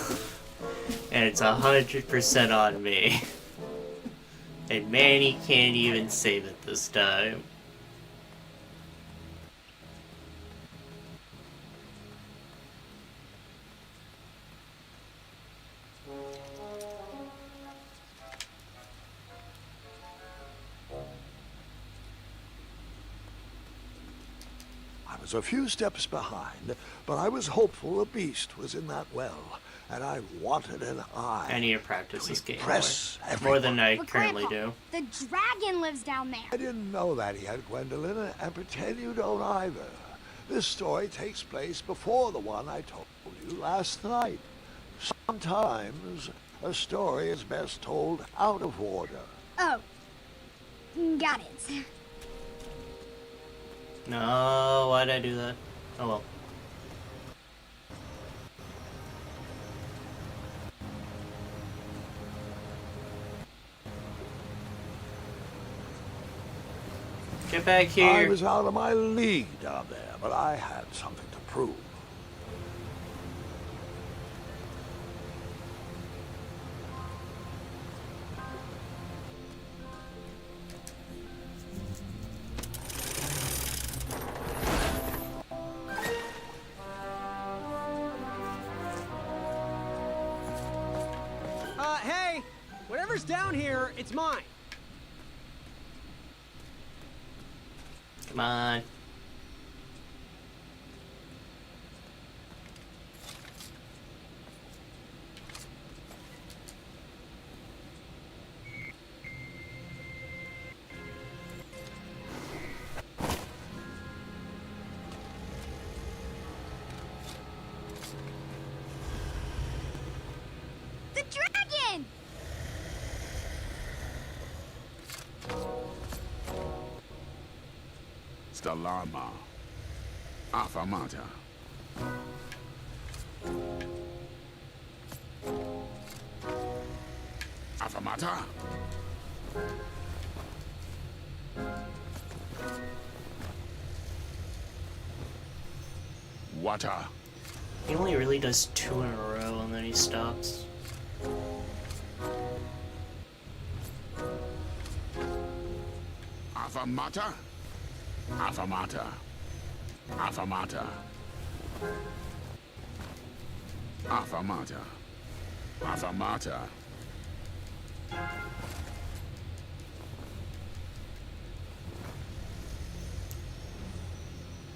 And it's 100% on me. And Manny can't even save it this time.
I was a few steps behind, but I was hopeful a beast was in that well, and I wanted an eye.
I need to practice this game
impress
more than I
But
currently
Grandpa,
do.
the dragon lives down there.
I didn't know that yet, Gwendolyn, and pretend you don't either. This story takes place before the one I told you last night. Sometimes a story is best told out of order.
Oh, got it.
No, why'd I do that? Oh well. Get back here.
I was out of my league down there, but I had something to prove.
Hey! Whatever's down here, it's mine.
Come on.
The dragon!
Hasta Lama. Afamata. Afamata. Water.
He only really does 2 in a row and then he stops.
Afamata. Afamata. Afamata. Afamata. Afamata.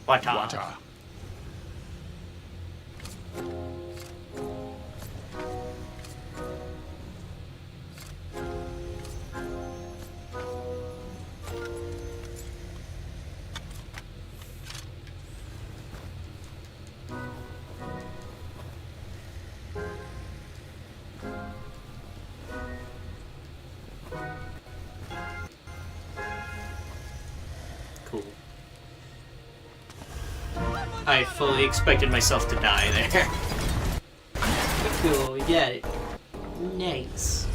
Water.
Water.
Cool. I fully expected myself to die there. Cool, we get it. Nice.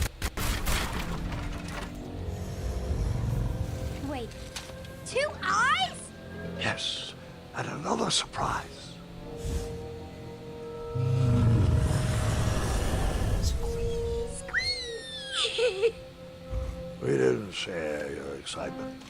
Wait, 2 eyes?
Yes, and another surprise. We didn't share your excitement.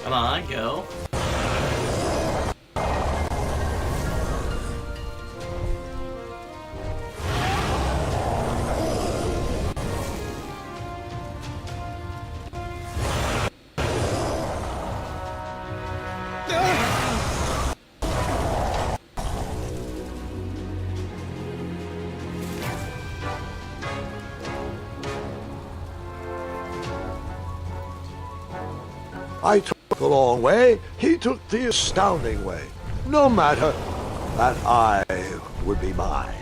Come on, go.
I took the long way, he took the astounding way. No matter, that eye would be mine.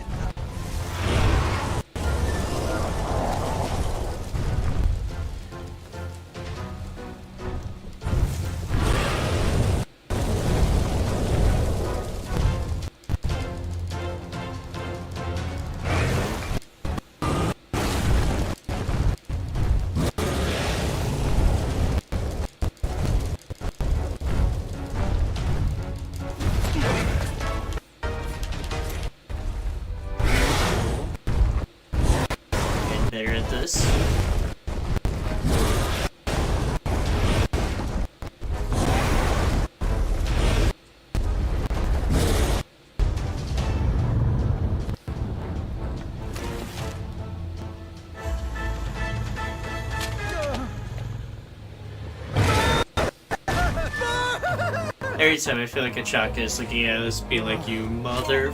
Better at this. Every time I feel like a Chaka is looking at us, be like, you mother.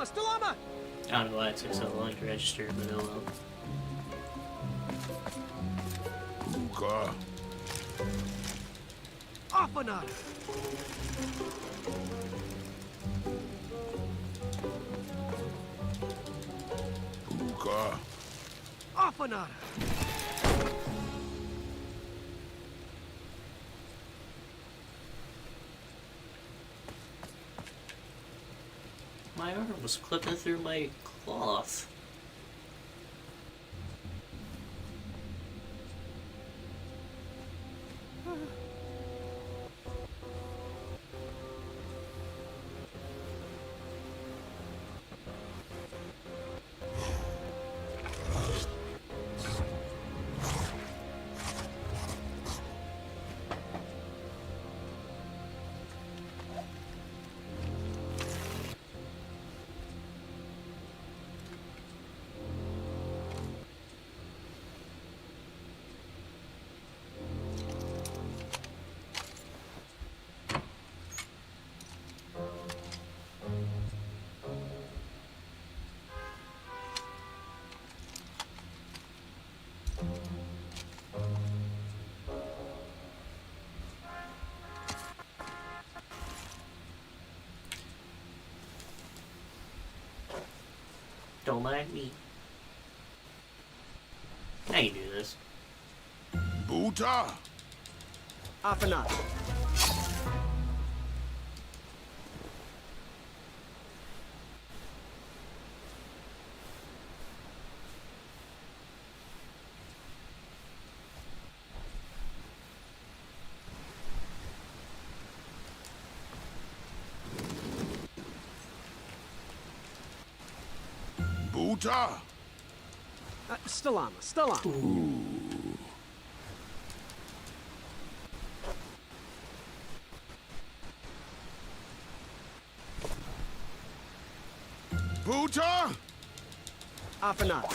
Stalama!
I don't know why it took so long to register, but oh well.
Puka.
Afanada!
Puka.
Afanada!
My arm was clipping through my cloth. Don't mind me. I can do this.
Buta.
Afanada.
Buta.
Stalama.
Buta.
Afanada.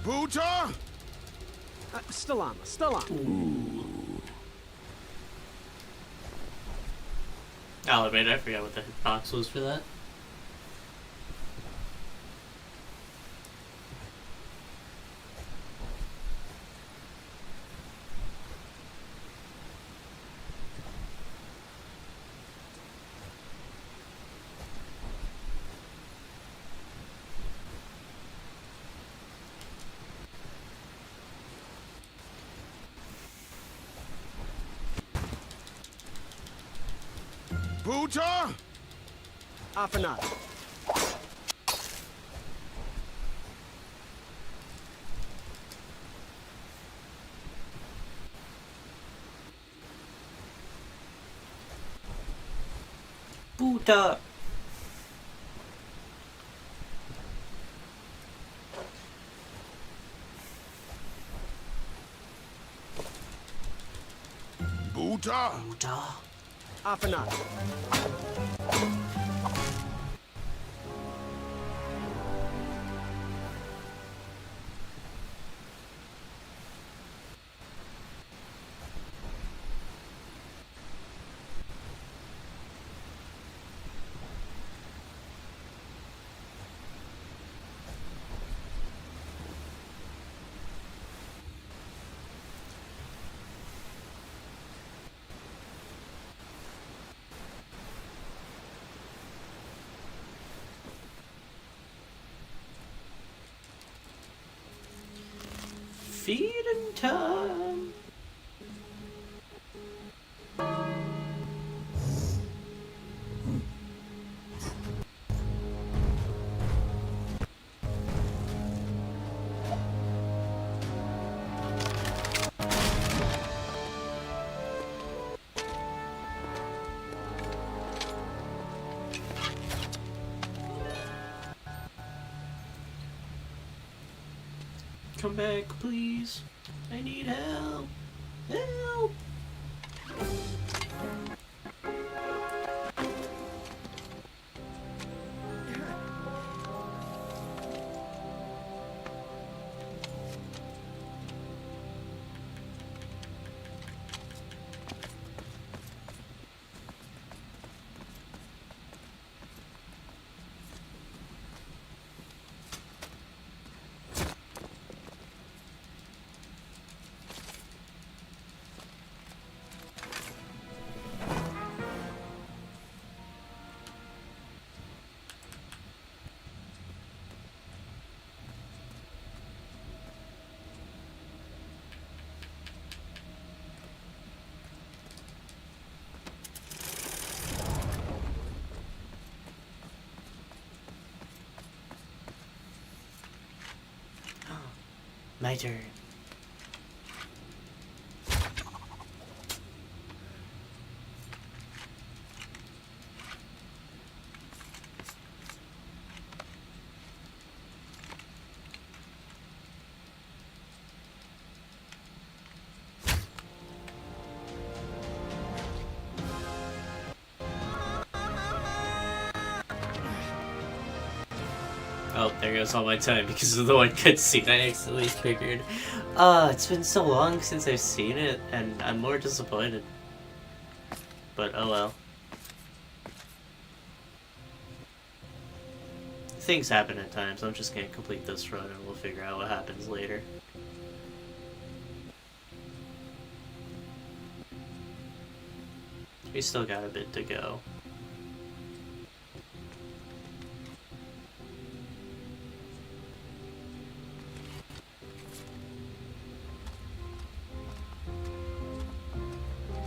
Buta.
Stalama.
I'll admit, I forgot what the hitbox was for that.
Buta.
Afanada.
Buta.
Buta.
Buta.
Afanada.
Feeding time. Come back, please. I need help. Help! My turn. Oh, there goes all my time because of the one cutscene I accidentally triggered. It's been so long since I've seen it, and I'm more disappointed. But oh well. Things happen at times. I'm just gonna complete this run and we'll figure out what happens later. We still got a bit to go.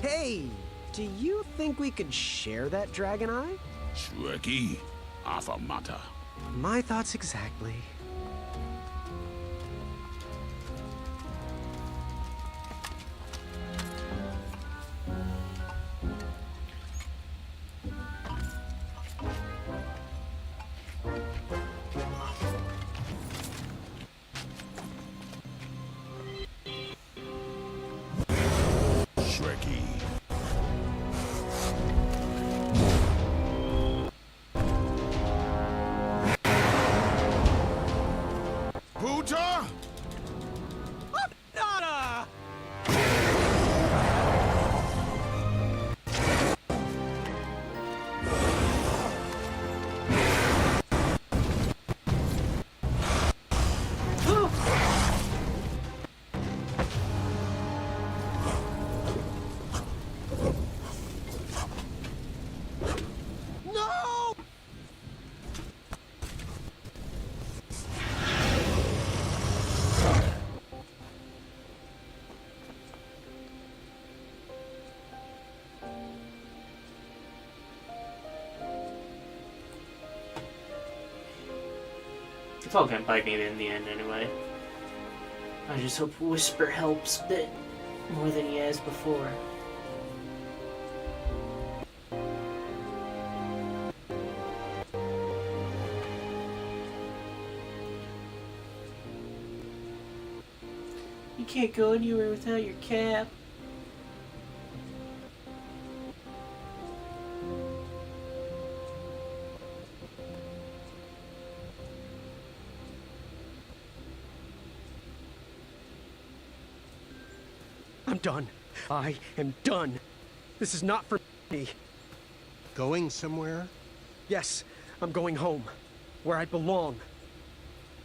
Hey, do you think we could share that dragon eye?
Shrekky, Afamata.
My thoughts exactly.
Shrekky. Puta!
Nada! No!
It's all gonna bite me in the end anyway. I just hope Whisper helps a bit more than he has before. You can't go anywhere without your cap.
I'm done. I am done. This is not for me.
Going somewhere?
Yes, I'm going home, where I belong.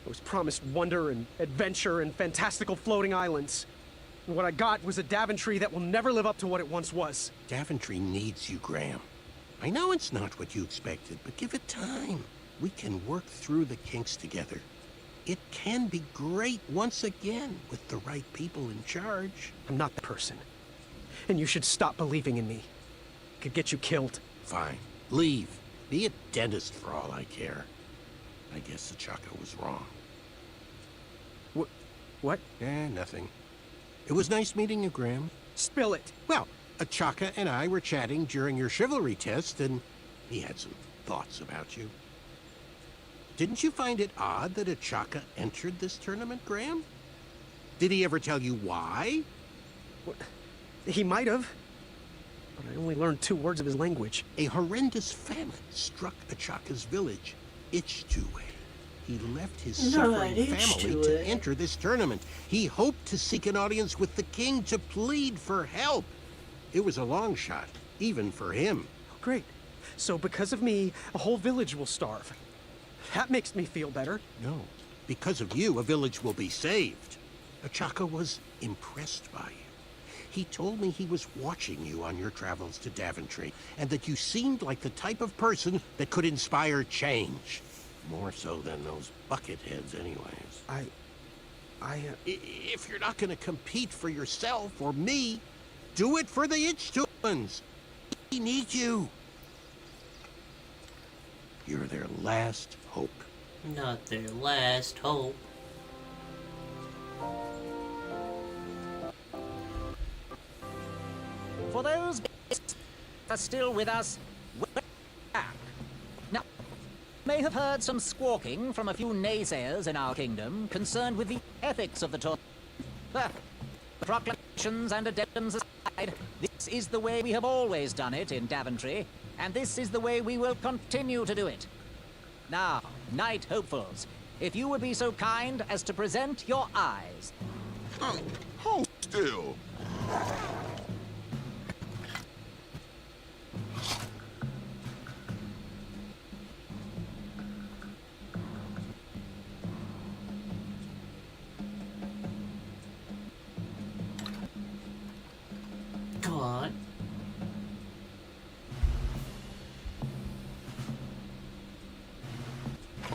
I was promised wonder and adventure and fantastical floating islands. And what I got was a Daventry that will never live up to what it once was.
Daventry needs you, Graham. I know it's not what you expected, but give it time. We can work through the kinks together. It can be great once again with the right people in charge.
I'm not the person. And you should stop believing in me. It could get you killed.
Fine. Leave. Be a dentist for all I care. I guess Achaka was wrong.
What?
Nothing. It was nice meeting you, Graham.
Spill it.
Well, Achaka and I were chatting during your chivalry test, and he had some thoughts about you. Didn't you find it odd that Achaka entered this tournament, Graham? Did he ever tell you why?
He might have. But I only learned 2 words of his language.
A horrendous famine struck Achaka's village, Ichtue. He left his suffering family to enter this tournament. He hoped to seek an audience with the king to plead for help. It was a long shot, even for him.
Oh, great. So because of me, a whole village will starve. That makes me feel better.
No. Because of you, a village will be saved. Achaka was impressed by you. He told me he was watching you on your travels to Daventry, and that you seemed like the type of person that could inspire change. More so than those bucket heads anyways. If you're not going to compete for yourself or me, do it for the Ichtuans. We need you. You're their last hope.
Not their last hope.
For those that are still with us, we're back. Now, you may have heard some squawking from a few naysayers in our kingdom concerned with the ethics of the tournament. Proclamations and addendums aside, this is the way we have always done it in Daventry, and this is the way we will continue to do it. Now, Knight Hopefuls, if you would be so kind as to present your eyes.
Hold still.
Go on.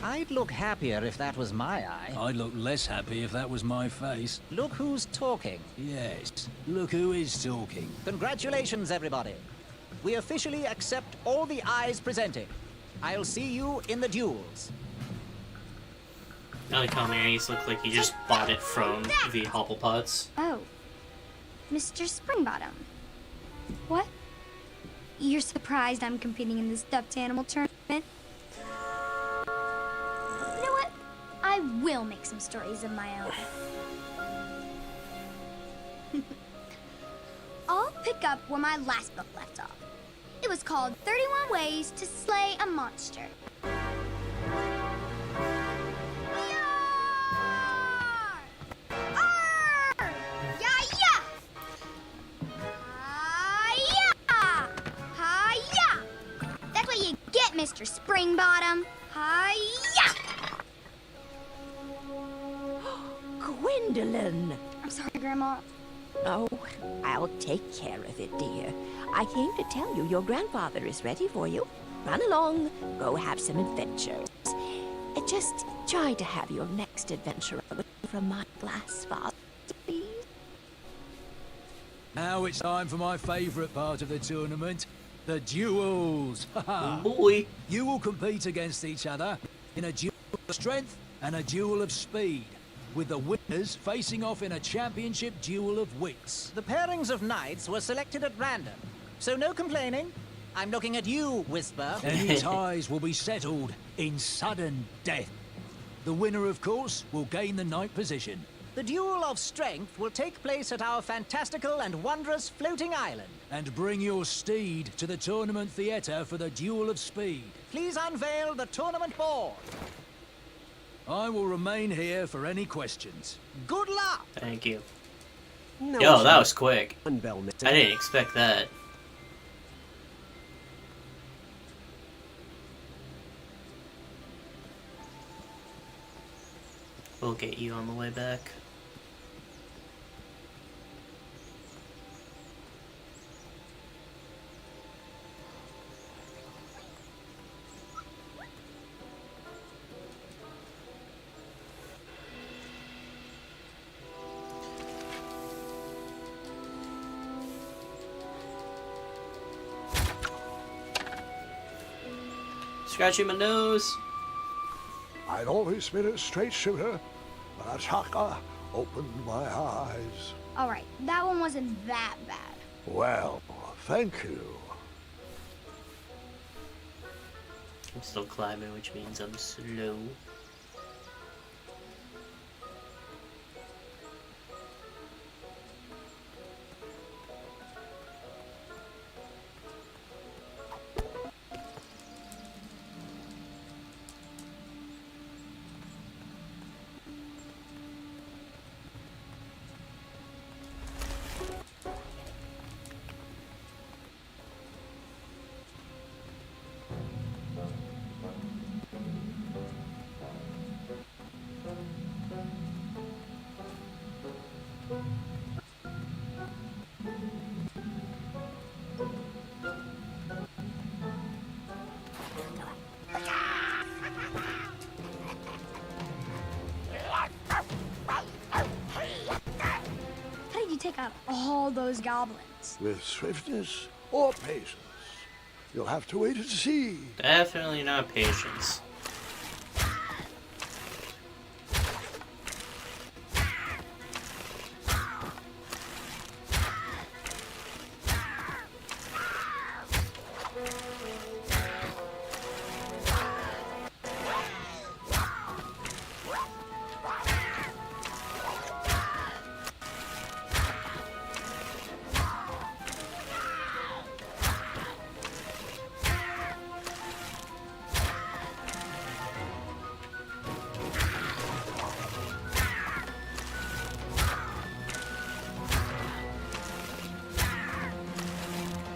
I'd look happier if that was my eye.
I'd look less happy if that was my face.
Look who's talking.
Yes, look who is talking.
Congratulations, everybody. We officially accept all the eyes presented. I'll see you in the duels.
Now the Calmaries look like you just bought it from the Hopplepots.
Oh. Mr. Springbottom. What? You're surprised I'm competing in this stuffed animal tournament? You know what? I will make some stories of my own. I'll pick up where my last book left off. It was called 31 Ways to Slay a Monster. Mr. Springbottom. Hi-ya!
Gwendolyn!
I'm sorry, Grandma.
Oh, I'll take care of it, dear. I came to tell you your grandfather is ready for you. Run along, go have some adventures. Just try to have your next adventure from my glass vase, please.
Now it's time for my favourite part of the tournament. The duels!
Oh boy!
You will compete against each other in a duel of strength and a duel of speed, with the winners facing off in a championship duel of wits.
The pairings of knights were selected at random, so no complaining. I'm looking at you, Whisper.
Any ties will be settled in sudden death. The winner, of course, will gain the knight position.
The duel of strength will take place at our fantastical and wondrous floating island.
And bring your steed to the tournament theatre for the duel of speed.
Please unveil the tournament board.
I will remain here for any questions.
Good luck!
Thank you.
No,
Yo, that was quick.
One bell missing.
I didn't expect that. We'll get you on the way back. Scratching my nose.
I'd always been a straight shooter, but Achaka opened my eyes.
All right, that one wasn't that bad.
Well, thank you.
I'm still climbing, which means I'm slow.
take out all those goblins?
With swiftness or patience? You'll have to wait and see.
Definitely not patience.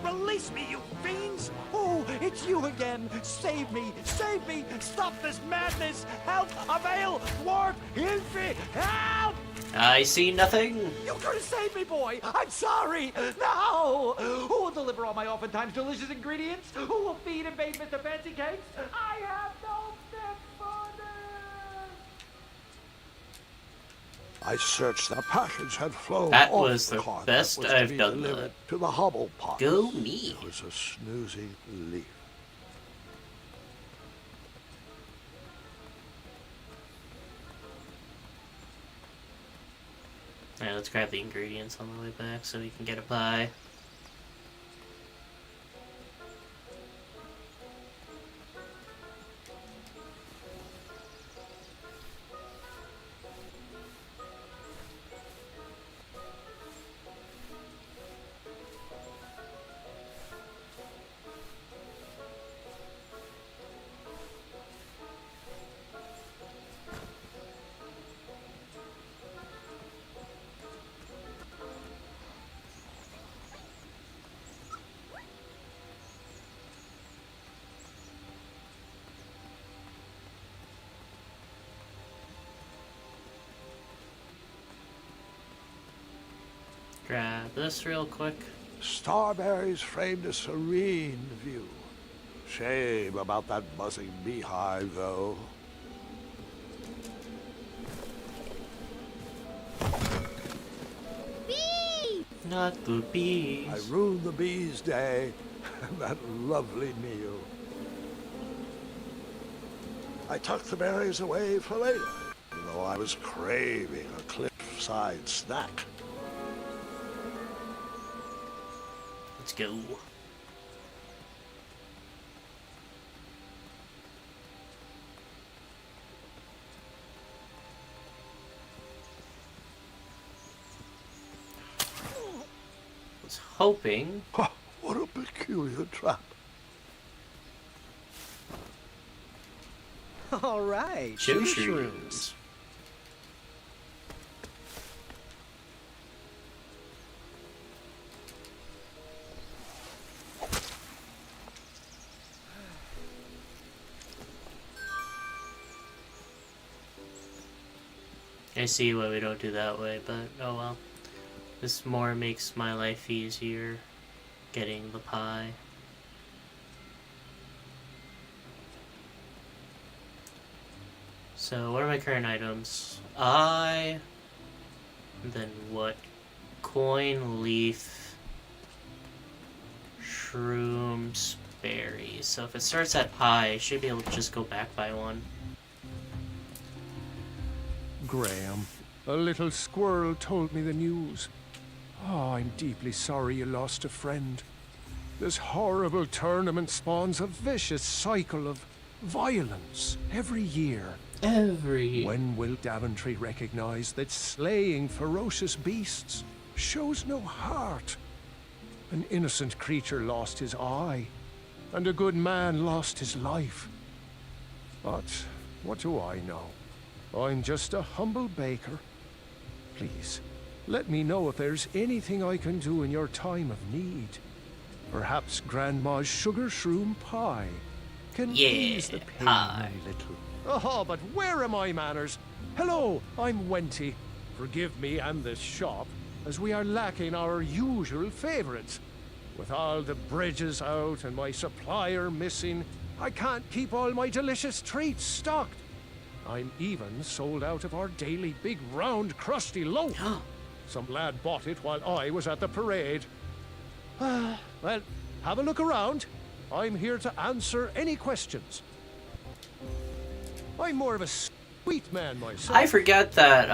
Release me, you fiends! Oh, it's you again! Save me! Save me! Stop this madness! Help! Avail! Thwart! Hilfe! Help!
I see nothing.
You could have saved me, boy! I'm sorry! No! Who will deliver all my oftentimes delicious ingredients? Who will feed and bathe Mr. Fancy Cakes? I have no fit for this!
I searched. The package had flown
That
off
was the
cart
best
that was to
I've
be
done
delivered
that.
to the hobble pot.
Go me.
It was a snoozy leaf.
Alright, let's grab the ingredients on the way back so we can get a pie. Grab this real quick.
Starberries framed a serene view. Shame about that buzzing beehive, though.
Bee!
Not the bees.
I ruined the bees' day and that lovely meal. I tucked the berries away for later, though I was craving a cliffside snack.
Let's go. Was hoping.
Huh, what a peculiar trap.
All right.
Show
shrooms.
shrooms. I see why we don't do that way, but oh well. This more makes my life easier getting the pie. So what are my current items? And then what? Coin, leaf, shrooms, berries. So if it starts at pie, I should be able to just go back by one.
Graham, a little squirrel told me the news. Oh, I'm deeply sorry you lost a friend. This horrible tournament spawns a vicious cycle of violence every year. When will Daventry recognize that slaying ferocious beasts shows no heart? An innocent creature lost his eye, and a good man lost his life. But what do I know? I'm just a humble baker. Please, let me know if there's anything I can do in your time of need. Perhaps Grandma's sugar shroom pie can ease the pain a little. Oh, but where are my manners? Hello, I'm Wenty. Forgive me and this shop, as we are lacking our usual favorites. With all the bridges out and my supplier missing, I can't keep all my delicious treats stocked. I'm even sold out of our daily big round crusty loaf. Some lad bought it while I was at the parade. Well, have a look around. I'm here to answer any questions. I'm more of a sweet man myself.
I forgot that,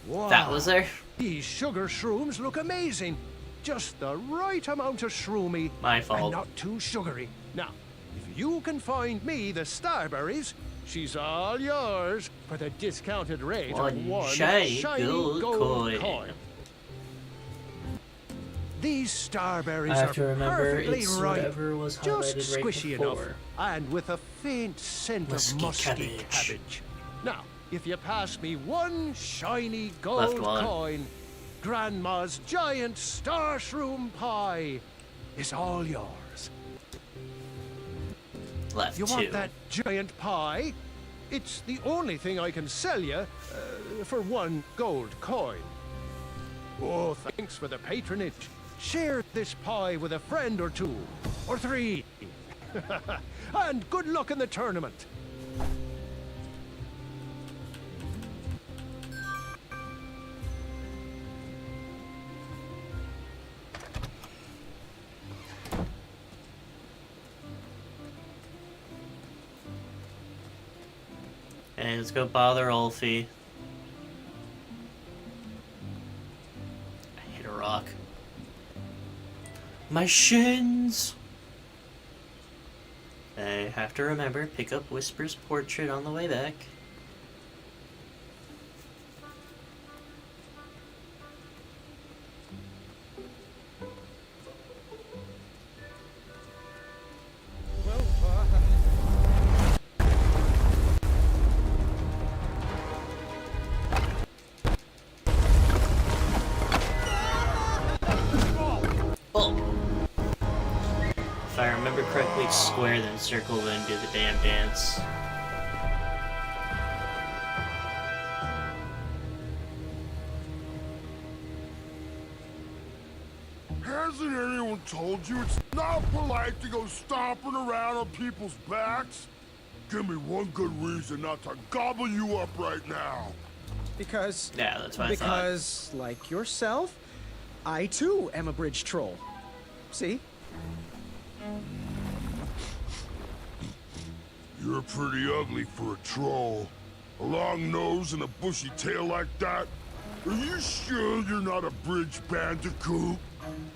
that was there.
These sugar shrooms look amazing. Just the right amount of shroomy.
My fault.
And not too sugary. Now, if you can find me the starberries, she's all yours for the discounted rate of one shiny gold coin. These starberries
I have to
are
remember
perfectly
it's
ripe,
whatever was
just
highlighted right
squishy
before.
enough, and with a faint scent of musky cabbage. Now, if you pass me one shiny gold coin, Grandma's giant star shroom pie is all yours.
Left
you
2.
want that giant pie? It's the only thing I can sell you for one gold coin. Oh, thanks for the patronage. Share this pie with a friend or 2, or 3. And good luck in the tournament.
Okay, let's go bother Ulfie. I hit a rock. My shins! I have to remember, pick up Whisper's portrait on the way back. If I remember correctly, it's square, then circle, then do the damn dance.
Hasn't anyone told you it's not polite to go stomping around on people's backs? Give me one good reason not to gobble you up right now.
Because...
Yeah, that's what I thought.
Because, like yourself, I too am a bridge troll. See?
You're pretty ugly for a troll. A long nose and a bushy tail like that? Are you sure you're not a bridge bandicoot?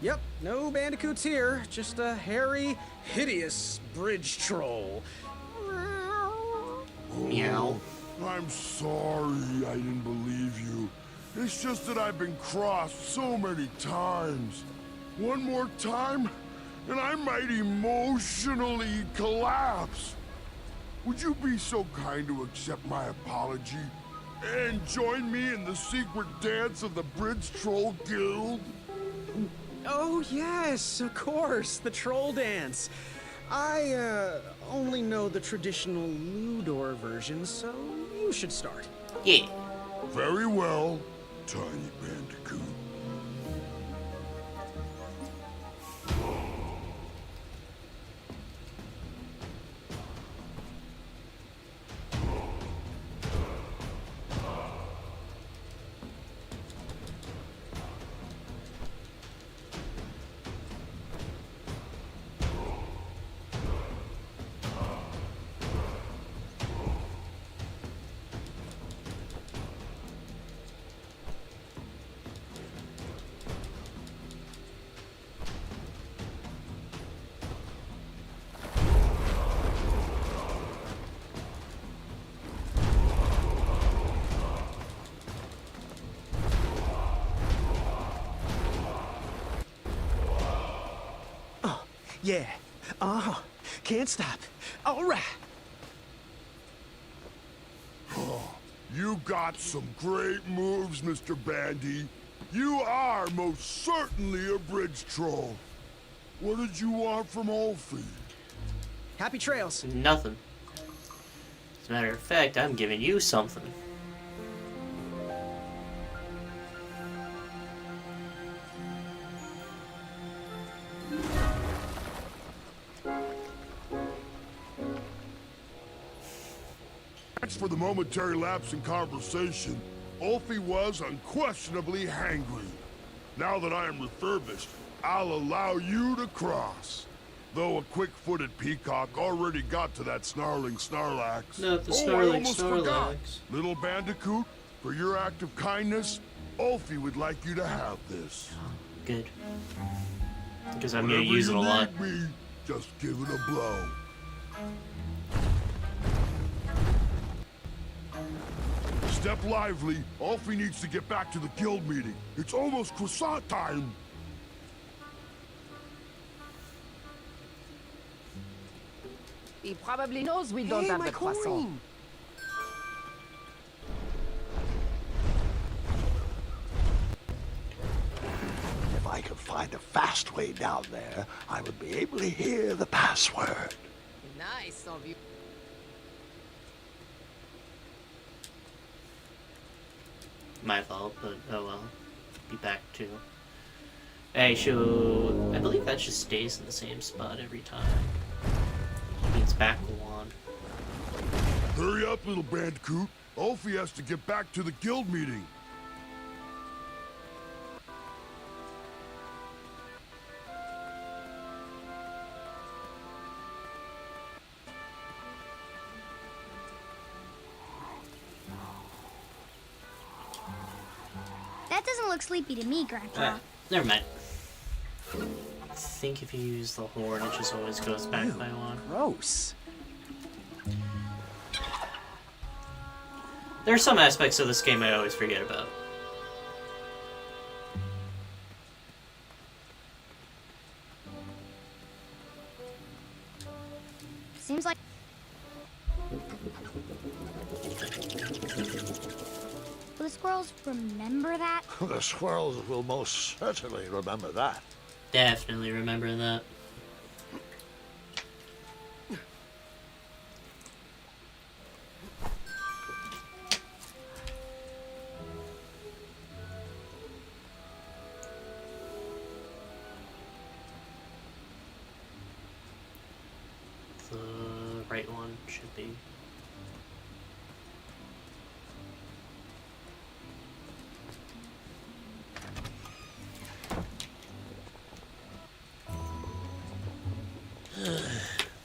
Yep, no bandicoots here. Just a hairy, hideous bridge troll.
Meow.
I'm sorry I didn't believe you. It's just that I've been crossed so many times. One more time, and I might emotionally collapse. Would you be so kind to accept my apology and join me in the secret dance of the Bridge Troll Guild?
Oh, yes, of course, the troll dance. I, only know the traditional Ludor version, so you should start.
Yeah.
Very well, Tiny Bandicoot.
Yeah. Can't stop. All right.
Oh, you got some great moves, Mr. Bandy. You are most certainly a bridge troll. What did you want from Ulfie?
Happy trails.
Nothing. As a matter of fact, I'm giving you something.
Thanks for the momentary lapse in conversation. Ulfie was unquestionably hangry. Now that I am refurbished, I'll allow you to cross. Though a quick-footed peacock already got to that snarling Snarlax.
Not the
I
snarling
almost forgot.
Snorlax.
Little Bandicoot, for your act of kindness, Ulfie would like you to have this.
Good. Because I'm
Whenever
gonna use it
you
a lot.
need me, just give it a blow. Step lively. Ulfie needs to get back to the guild meeting. It's almost croissant time.
He probably knows we don't have the croissant.
If I could find a fast way down there, I would be able to hear the password.
Nice of you.
My fault, but oh well. Be back to. Hey, so I believe that just stays in the same spot every time. Means back one.
Hurry up, little Bandicoot. Ulfie has to get back to the guild meeting.
That doesn't look sleepy to me, Grandpa.
Never mind. I think if you use the horn, it just always goes back by one.
Gross.
There are some aspects of this game I always forget about.
Seems like... Will the squirrels remember that?
The squirrels will most certainly remember that.
Definitely remember that. The right one should be.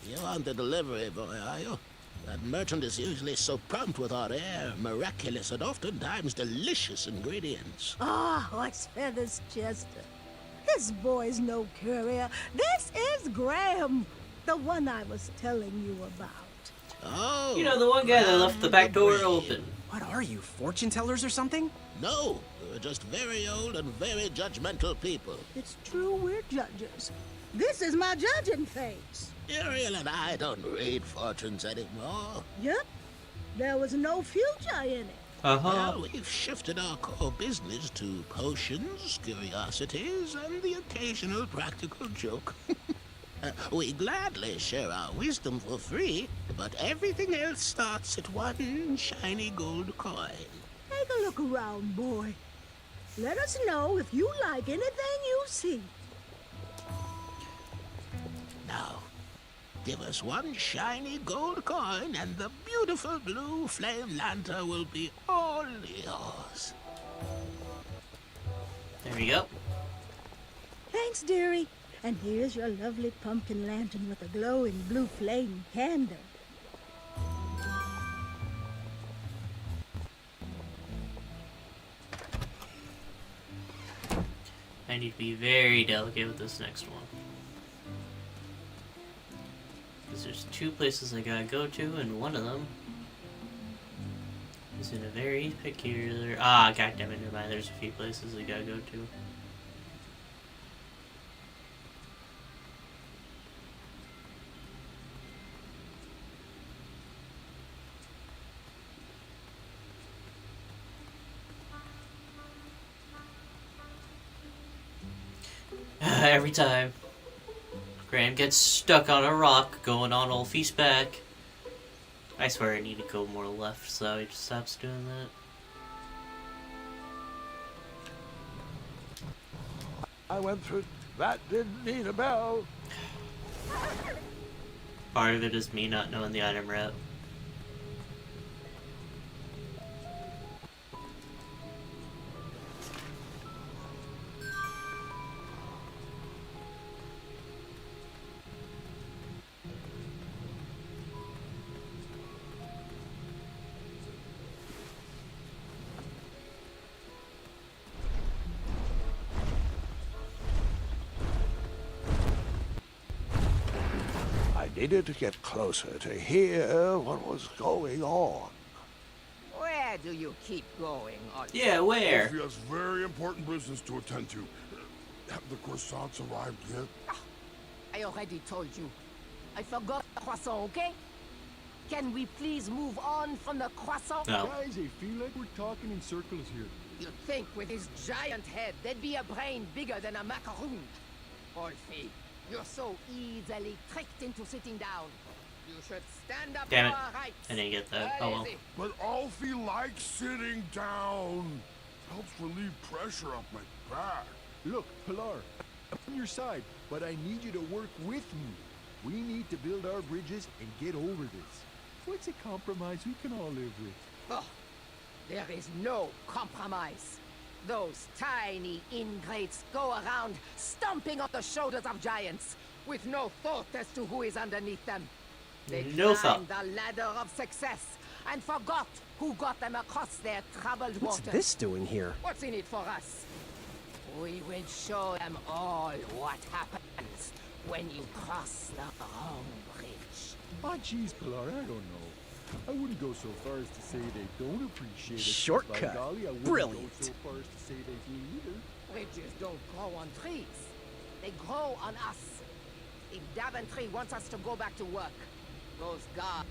You want the delivery boy, are you? That merchant is usually so prompt with our rare, miraculous, and oftentimes delicious ingredients.
Ah, horse feathers, Chester. This boy's no courier. This is Graham, the one I was telling you about.
Oh.
You know, the one guy that left the back door open.
What are you, fortune tellers or something?
No, we're just very old and very judgmental people.
It's true, we're judges. This is my judging face.
Ariel and I don't read fortunes anymore.
Yep. There was no future in it.
Well, we've shifted our core business to potions, curiosities, and the occasional practical joke. We gladly share our wisdom for free, but everything else starts at one shiny gold coin.
Take a look around, boy. Let us know if you like anything you see.
Now, give us one shiny gold coin and the beautiful blue flame lantern will be all yours.
There we go.
Thanks, dearie. And here's your lovely pumpkin lantern with a glowing blue flame candle.
I need to be very delicate with this next one. Because there's two places I gotta go to, and one of them is in a very peculiar... Ah, goddammit, never mind. There's a few places I gotta go to. Every time Graham gets stuck on a rock going on Ulfie's back. I swear I need to go more left so he just stops doing that.
I went through... That didn't need a bell.
Part of it is me not knowing the item route.
needed to get closer to hear what was going on.
Where do you keep going, Oliver?
Yeah, where?
He has very important business to attend to. Have the croissants arrived yet?
I already told you. I forgot the croissant, okay? Can we please move on from the croissant?
No.
Guys, I feel like we're talking in circles here.
You'd think with his giant head, there'd be a brain bigger than a macaroon. Wolfie, you're so easily tricked into sitting down. You should stand up
Damn it.
for our rights.
I didn't get that.
Where
Oh well.
is he?
But Alfie likes sitting down. Helps relieve pressure off my back.
Look, Pilar, I'm on your side, but I need you to work with me. We need to build our bridges and get over this. What's a compromise we can all live with?
Oh, there is no compromise. Those tiny ingrates go around stomping on the shoulders of giants with no thought as to who is underneath them. They
No
climbed
thought.
the ladder of success and forgot who got them across their troubled
What's
waters.
this doing here?
What's in it for us? We will show them all what happens when you cross the wrong bridge.
Oh, jeez, Pilar, I don't know. I wouldn't go so far as to say they don't appreciate it.
Shortcut.
By golly, I wouldn't
Brilliant.
go so far as to say they do either.
Bridges don't grow on trees. They grow on us. If Daventry wants us to go back to work, those guards...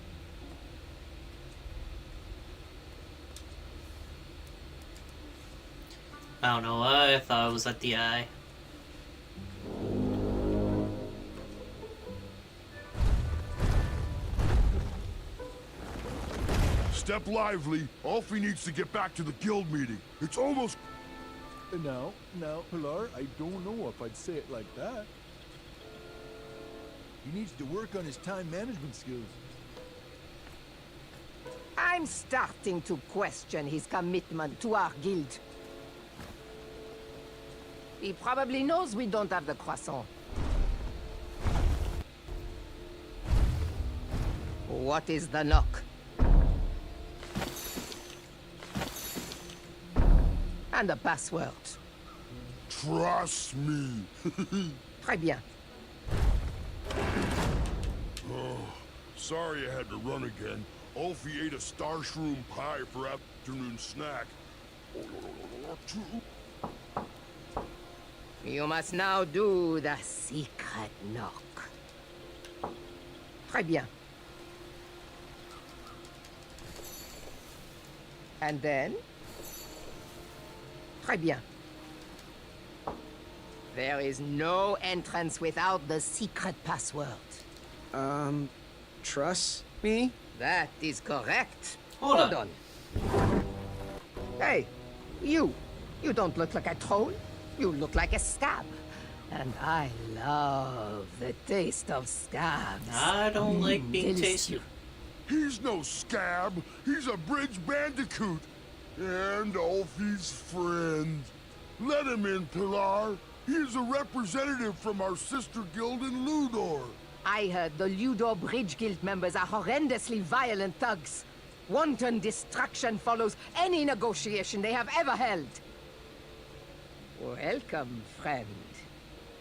I don't know. I thought it was at the eye.
Step lively. Alfie needs to get back to the guild meeting. It's almost...
Now, Pilar, I don't know if I'd say it like that. He needs to work on his time management skills.
I'm starting to question his commitment to our guild. He probably knows we don't have the croissant. What is the knock? And the password.
Trust me.
Très bien.
Oh, sorry I had to run again. Alfie ate a star shroom pie for afternoon snack.
You must now do the secret knock. Très bien. And then? Très bien. There is no entrance without the secret password.
Trust me?
That is correct.
Hold
on. Hey, you. You don't look like a troll. You look like a scab. And I love the taste of scabs.
I don't like being tasted.
He's no scab. He's a bridge bandicoot. And Alfie's friend. Let him in, Pilar. He's a representative from our sister guild in Ludor.
I heard the Ludor Bridge Guild members are horrendously violent thugs. Wanton destruction follows any negotiation they have ever held. Welcome, friend.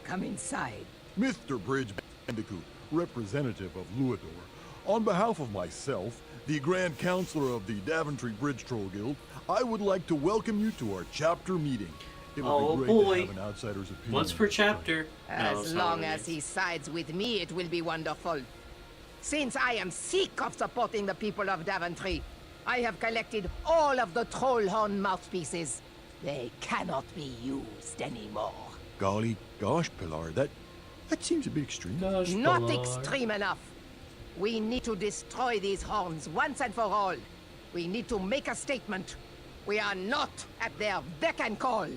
Come inside.
Mr. Bridge Bandicoot, representative of Luador, on behalf of myself, the Grand Counselor of the Daventry Bridge Troll Guild, I would like to welcome you to our chapter meeting. It would be great to have an outsider's opinion.
Once per chapter.
As long as he sides with me, it will be wonderful. Since I am sick of supporting the people of Daventry, I have collected all of the Trollhorn mouthpieces. They cannot be used anymore.
Golly, gosh, Pilar, that seems a bit extreme.
Not extreme enough. We need to destroy these horns once and for all. We need to make a statement. We are not at their beck and call.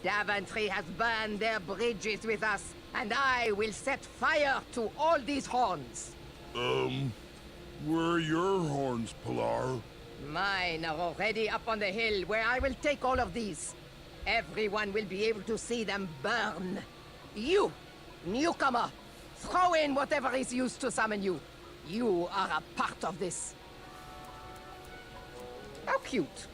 Daventry has burned their bridges with us, and I will set fire to all these horns.
Where are your horns, Pilar?
Mine are already up on the hill where I will take all of these. Everyone will be able to see them burn. You, newcomer, throw in whatever is used to summon you. You are a part of this. How cute.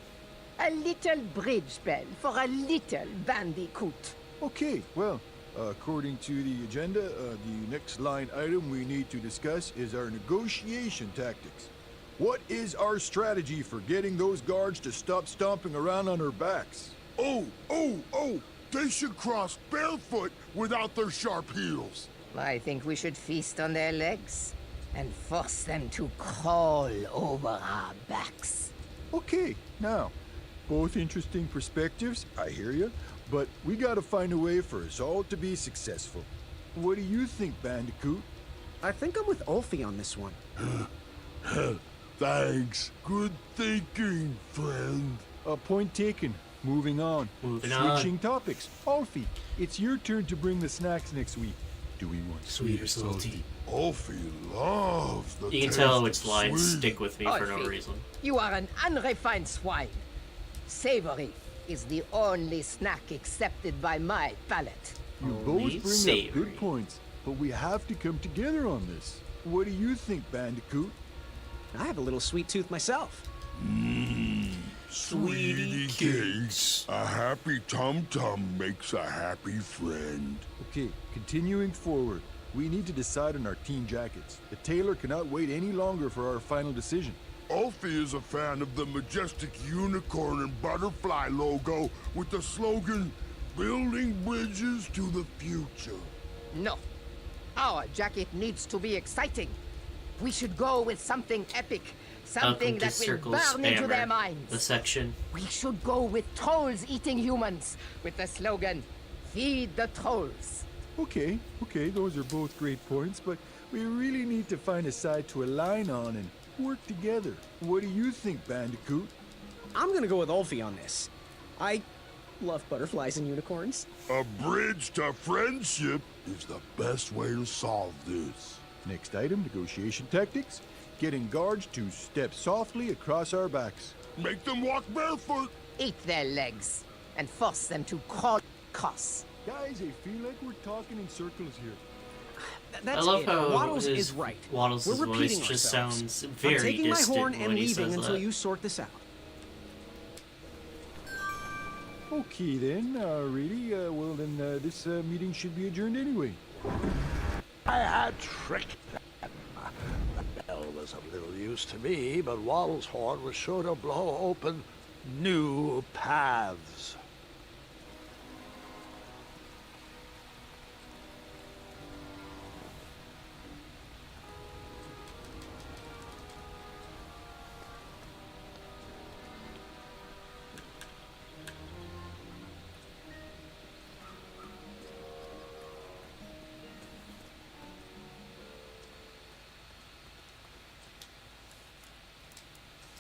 A little bridge bell for a little bandicoot.
Okay, well, According to the agenda, the next line item we need to discuss is our negotiation tactics. What is our strategy for getting those guards to stop stomping around on our backs?
Oh! They should cross barefoot without their sharp heels.
I think we should feast on their legs and force them to crawl over our backs.
Okay, now, both interesting perspectives, I hear you, but we gotta find a way for us all to be successful. What do you think, Bandicoot?
I think I'm with Ulfie on this one.
Thanks. Good thinking, friend.
Point taken. Moving on. Switching topics. Alfie, it's your turn to bring the snacks next week. Do we want
sweet or salty?
Alfie loves the
You can tell which lines stick with me for no
Alfie,
reason.
You are an unrefined swine. Savory is the only snack accepted by my palate.
You both bring up good points, but we have to come together on this. What do you think, Bandicoot?
I have a little sweet tooth myself.
Sweetie cakes. A happy tum-tum makes a happy friend.
Okay, continuing forward. We need to decide on our team jackets. The tailor cannot wait any longer for our final decision.
Alfie is a fan of the majestic unicorn and butterfly logo with the slogan, "Building bridges to the future."
No. Our jacket needs to be exciting. We should go with something epic. Something that will burn into their minds.
The section.
We should go with trolls eating humans with the slogan, "Feed the trolls."
Okay, those are both great points, but we really need to find a side to align on and work together. What do you think, Bandicoot?
I'm gonna go with Ulfie on this. I love butterflies and unicorns.
A bridge to friendship is the best way to solve this.
Next item, negotiation tactics. Getting guards to step softly across our backs.
Make them walk barefoot.
Eat their legs and force them to crawl across.
Guys, I feel like we're talking in circles here.
That's
I love
it.
how
Waddles
his,
is right.
Waddles'
We're
voice
repeating
just
ourselves.
sounds very
I'm taking my
distant
horn and
when he
leaving
says
until
that.
you sort this out.
Okay then, really? Well then, this meeting should be adjourned anyway.
I had tricked them. The bell was of little use to me, but Waddle's horn was sure to blow open new paths.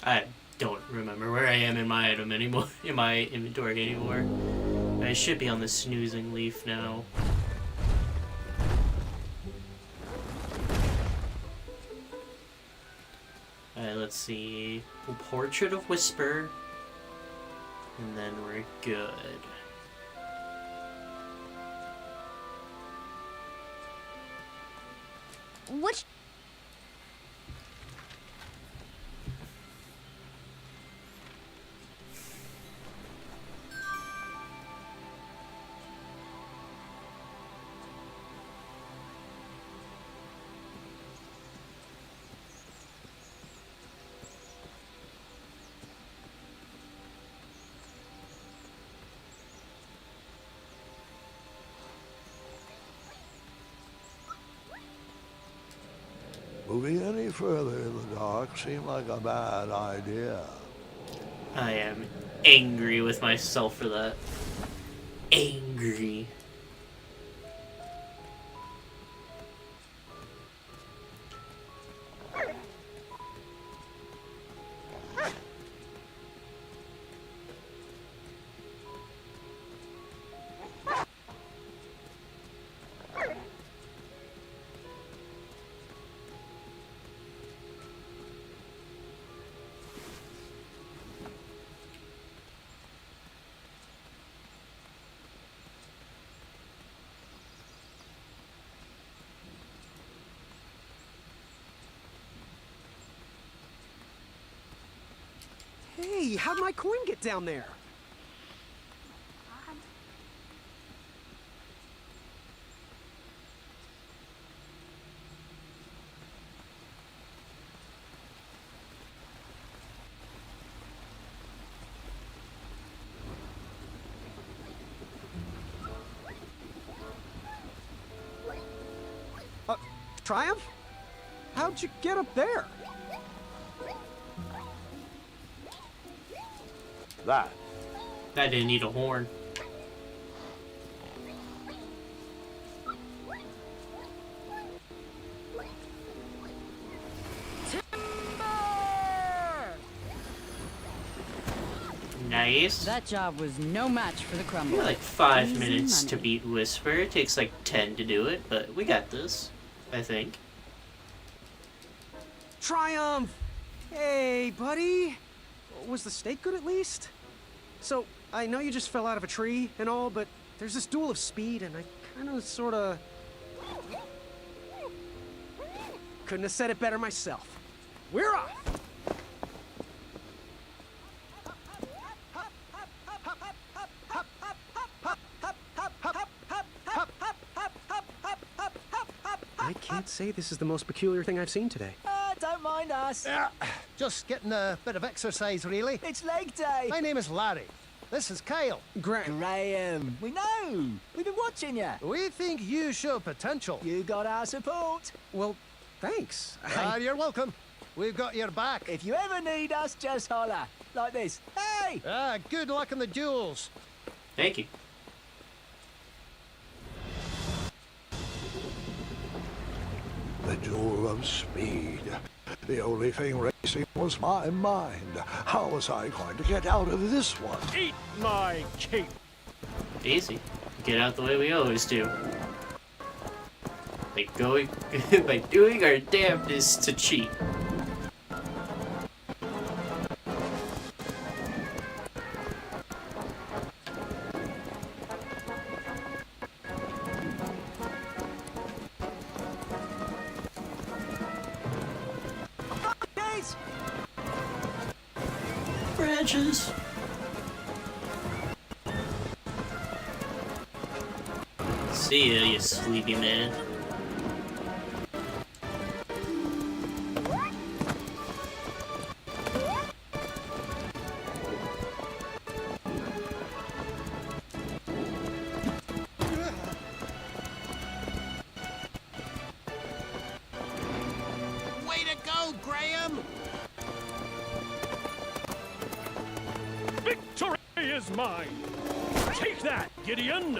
I don't remember where I am in my item anymore, in my inventory anymore. I should be on the snoozing leaf now. Alright, let's see. Portrait of Whisper. And then we're good.
Which...
Moving any further in the dark seemed like a bad idea.
I am angry with myself for that. Angry.
Hey, how'd my coin get down there? Triumph? How'd you get up there?
That.
I didn't need a horn. Nice.
That job was no match for the crumble.
Like 5
Easy
minutes
money.
to beat Whisper. It takes like 10 to do it, but we got this, I think.
Triumph! Hey, buddy! Was the steak good at least? So, I know you just fell out of a tree and all, but there's this duel of speed, and I kinda sorta... couldn't have said it better myself. We're off! I can't say this is the most peculiar thing I've seen today.
Don't mind us.
Yeah, just getting a bit of exercise, really.
It's leg day.
My name is Larry. This is Kyle.
Graham. We know. We've been watching you.
We think you show potential.
You got our support.
Well, thanks.
You're welcome. We've got your back.
If you ever need us, just holler. Like this. Hey!
Good luck in the duels.
Thank you.
The duel of speed. The only thing racing was my mind. How was I going to get out of this one?
Eat my cape.
Easy. Get out the way we always do. By going, by doing our damnedest to cheat. Branches. See ya, you sleepy man.
Way to go, Graham!
Victory is mine. Take that, Gideon.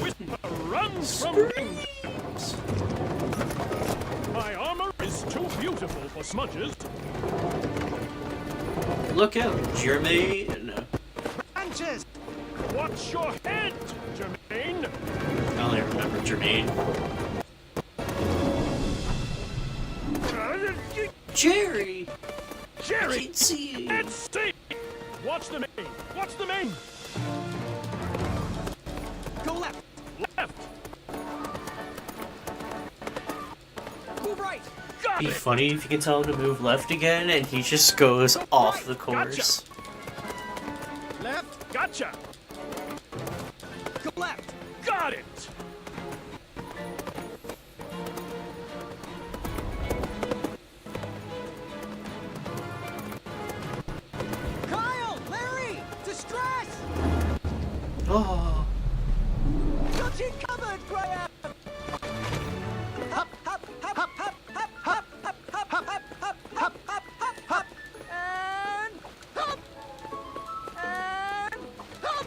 Whisper runs from danger. My armor is too beautiful for smudges.
Look out, Jermaine.
Branches! Watch your head, Jermaine.
I only remember Jermaine. Jerry!
Jerry!
I can't see you.
Let's see! Watch the main! Watch the main!
Go left!
Left!
Move right!
Got
Be
it!
funny if you can tell him to move left again and he just goes off the course.
Left! Gotcha!
Go left!
Got it!
Kyle! Larry! Distress!
Oh.
Got you covered, Graham! Hop, hop, hop, hop, hop, hop, hop, hop, hop, hop, hop, hop, hop, hop, hop, and hop! And hop!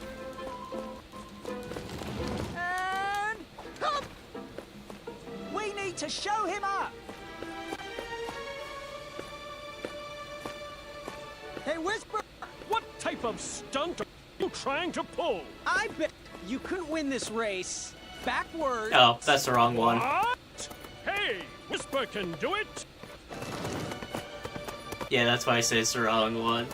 And hop! We need to show him up!
Hey, Whisper!
What type of stunt are you trying to pull?
I bet you couldn't win this race backwards.
Oh, that's the wrong one.
What? Hey, Whisper can do it!
Yeah, that's why I say it's the wrong one.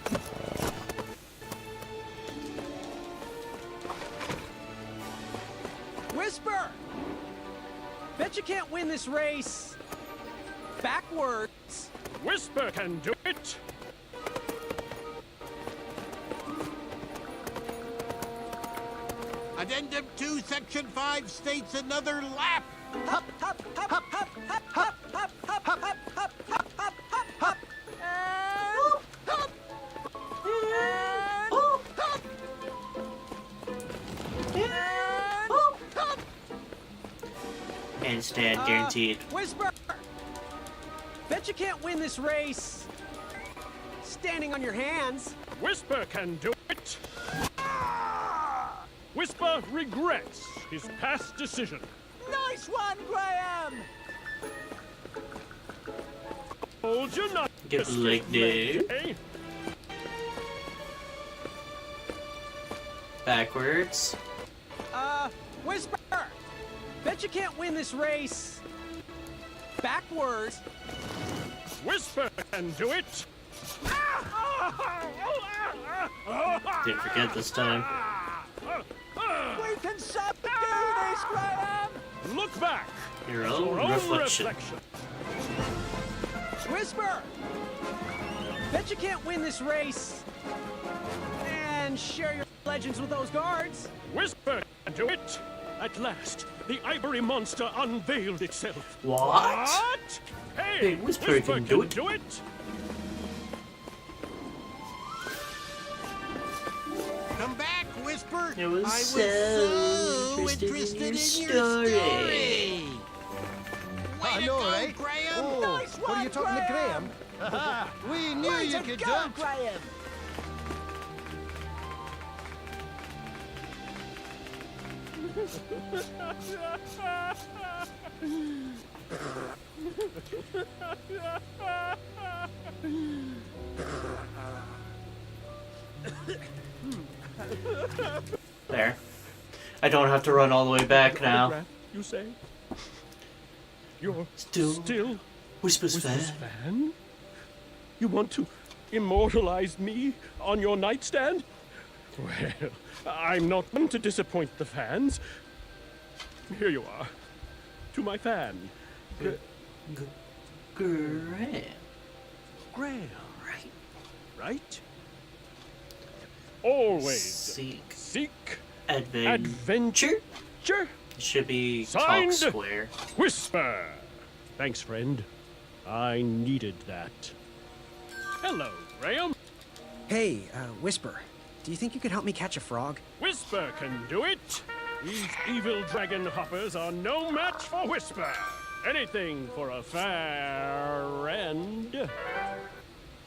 Whisper! Bet you can't win this race backwards.
Whisper can do it!
Addendum 2, Section 5 states another lap.
Hop, hop, hop, hop, hop, hop, hop, hop, hop, hop, hop, hop, hop, hop, hop, hop, and hop! And hop! And
one-night stand guaranteed.
Whisper! Bet you can't win this race standing on your hands.
Whisper can do it. Whisper regrets his past decision.
Nice one, Graham!
Hold your knife.
Get the leg there.
Eh?
Backwards.
Whisper! Bet you can't win this race backwards.
Whisper can do it.
Didn't forget this time.
We can subdue this, Graham!
Look back.
Your own reflection.
Whisper! Bet you can't win this race and share your legends with those guards.
Whisper can do it. At last, the ivory monster unveiled itself.
What?
Hey,
Whisper can do it.
Do it.
Come back, Whisper.
It was
I was
so
interested in
your
your
story.
I know, right?
Graham.
Oh,
Nice
what are you
one,
talking to
Graham.
Graham? We knew
Way
you
to
could
go,
jump.
Graham.
There. I don't have to run all the way back now.
You say? You're
Still Whisper's
fan? You want to immortalize me on your nightstand? Well, I'm not one to disappoint the fans. Here you are. To my fan.
Graham.
Graham. Right? Always
Seek
adventure.
It should be
Signed,
Talk Square.
Whisper. Thanks, friend. I needed that. Hello, Graham.
Hey, Whisper. Do you think you could help me catch a frog?
Whisper can do it. These evil dragon hoppers are no match for Whisper. Anything for a friend.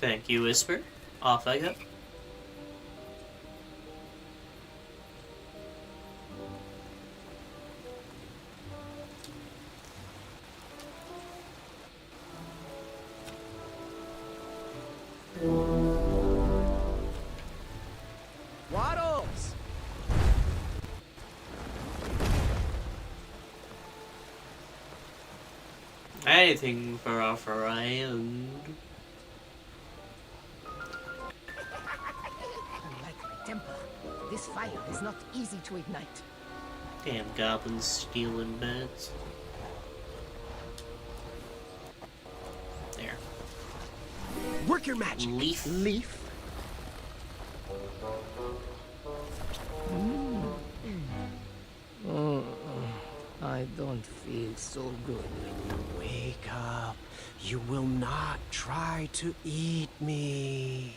Thank you, Whisper. Off I go.
Waddles!
Anything for a friend.
Unlike my temper, this fire is not easy to ignite.
Damn goblins stealing beds. There.
Work your magic.
Leaf.
I don't feel so good. Wake up. You will not try to eat me.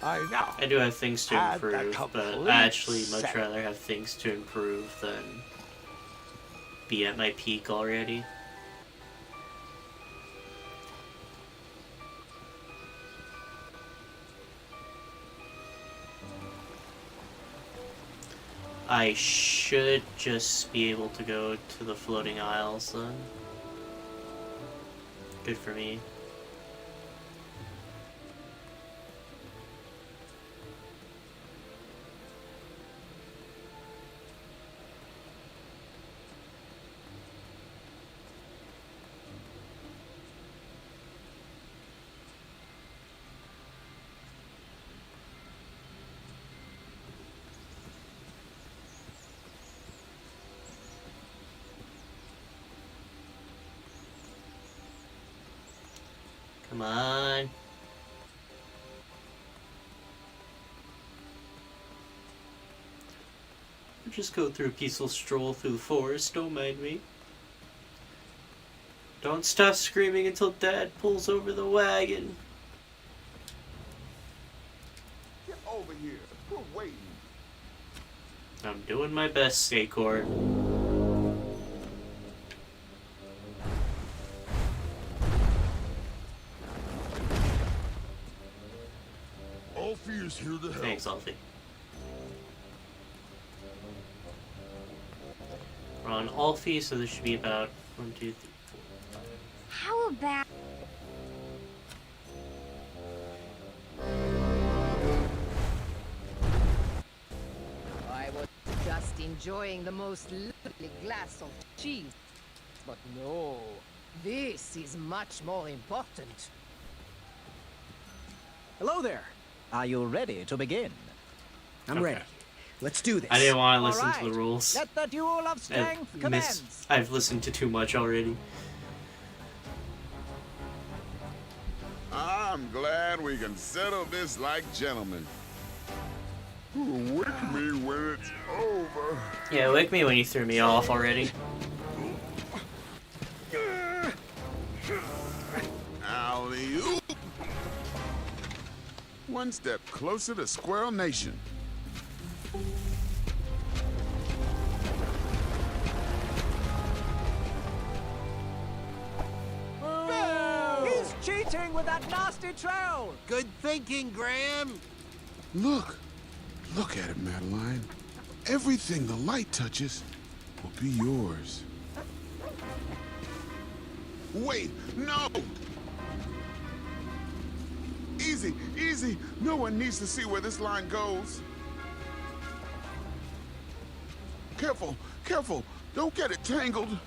I know.
I do have things to
Had the
improve, but
complete
I actually much
set.
rather have things to improve than be at my peak already. I should just be able to go to the floating isles then. Good for me. Come on. Just go through a peaceful stroll through the forest, don't mind me. Don't stop screaming until Dad pulls over the wagon.
Get over here. We're waiting.
I'm doing my best, Skate-Core.
Alfie is here to help.
Thanks, Alfie. We're on Alfie, so there should be about 1, 2, 3, 4.
How about...
I was just enjoying the most lovely glass of cheese. But no, this is much more important.
Hello there. Are you ready to begin?
I'm ready. Let's do this.
I didn't want to listen
All
to the
right.
rules.
Let the duel of strength commence.
I've listened to too much already.
I'm glad we can settle this like gentlemen. Wake me when it's over.
Yeah, wake me when you threw me off already.
Alley-oop. One step closer to Squirrel Nation.
He's cheating with that nasty trail.
Good thinking, Graham.
Look. Look at it, Madeline. Everything the light touches will be yours. Wait, no! Easy, easy. No one needs to see where this line goes. Careful, careful. Don't get it tangled.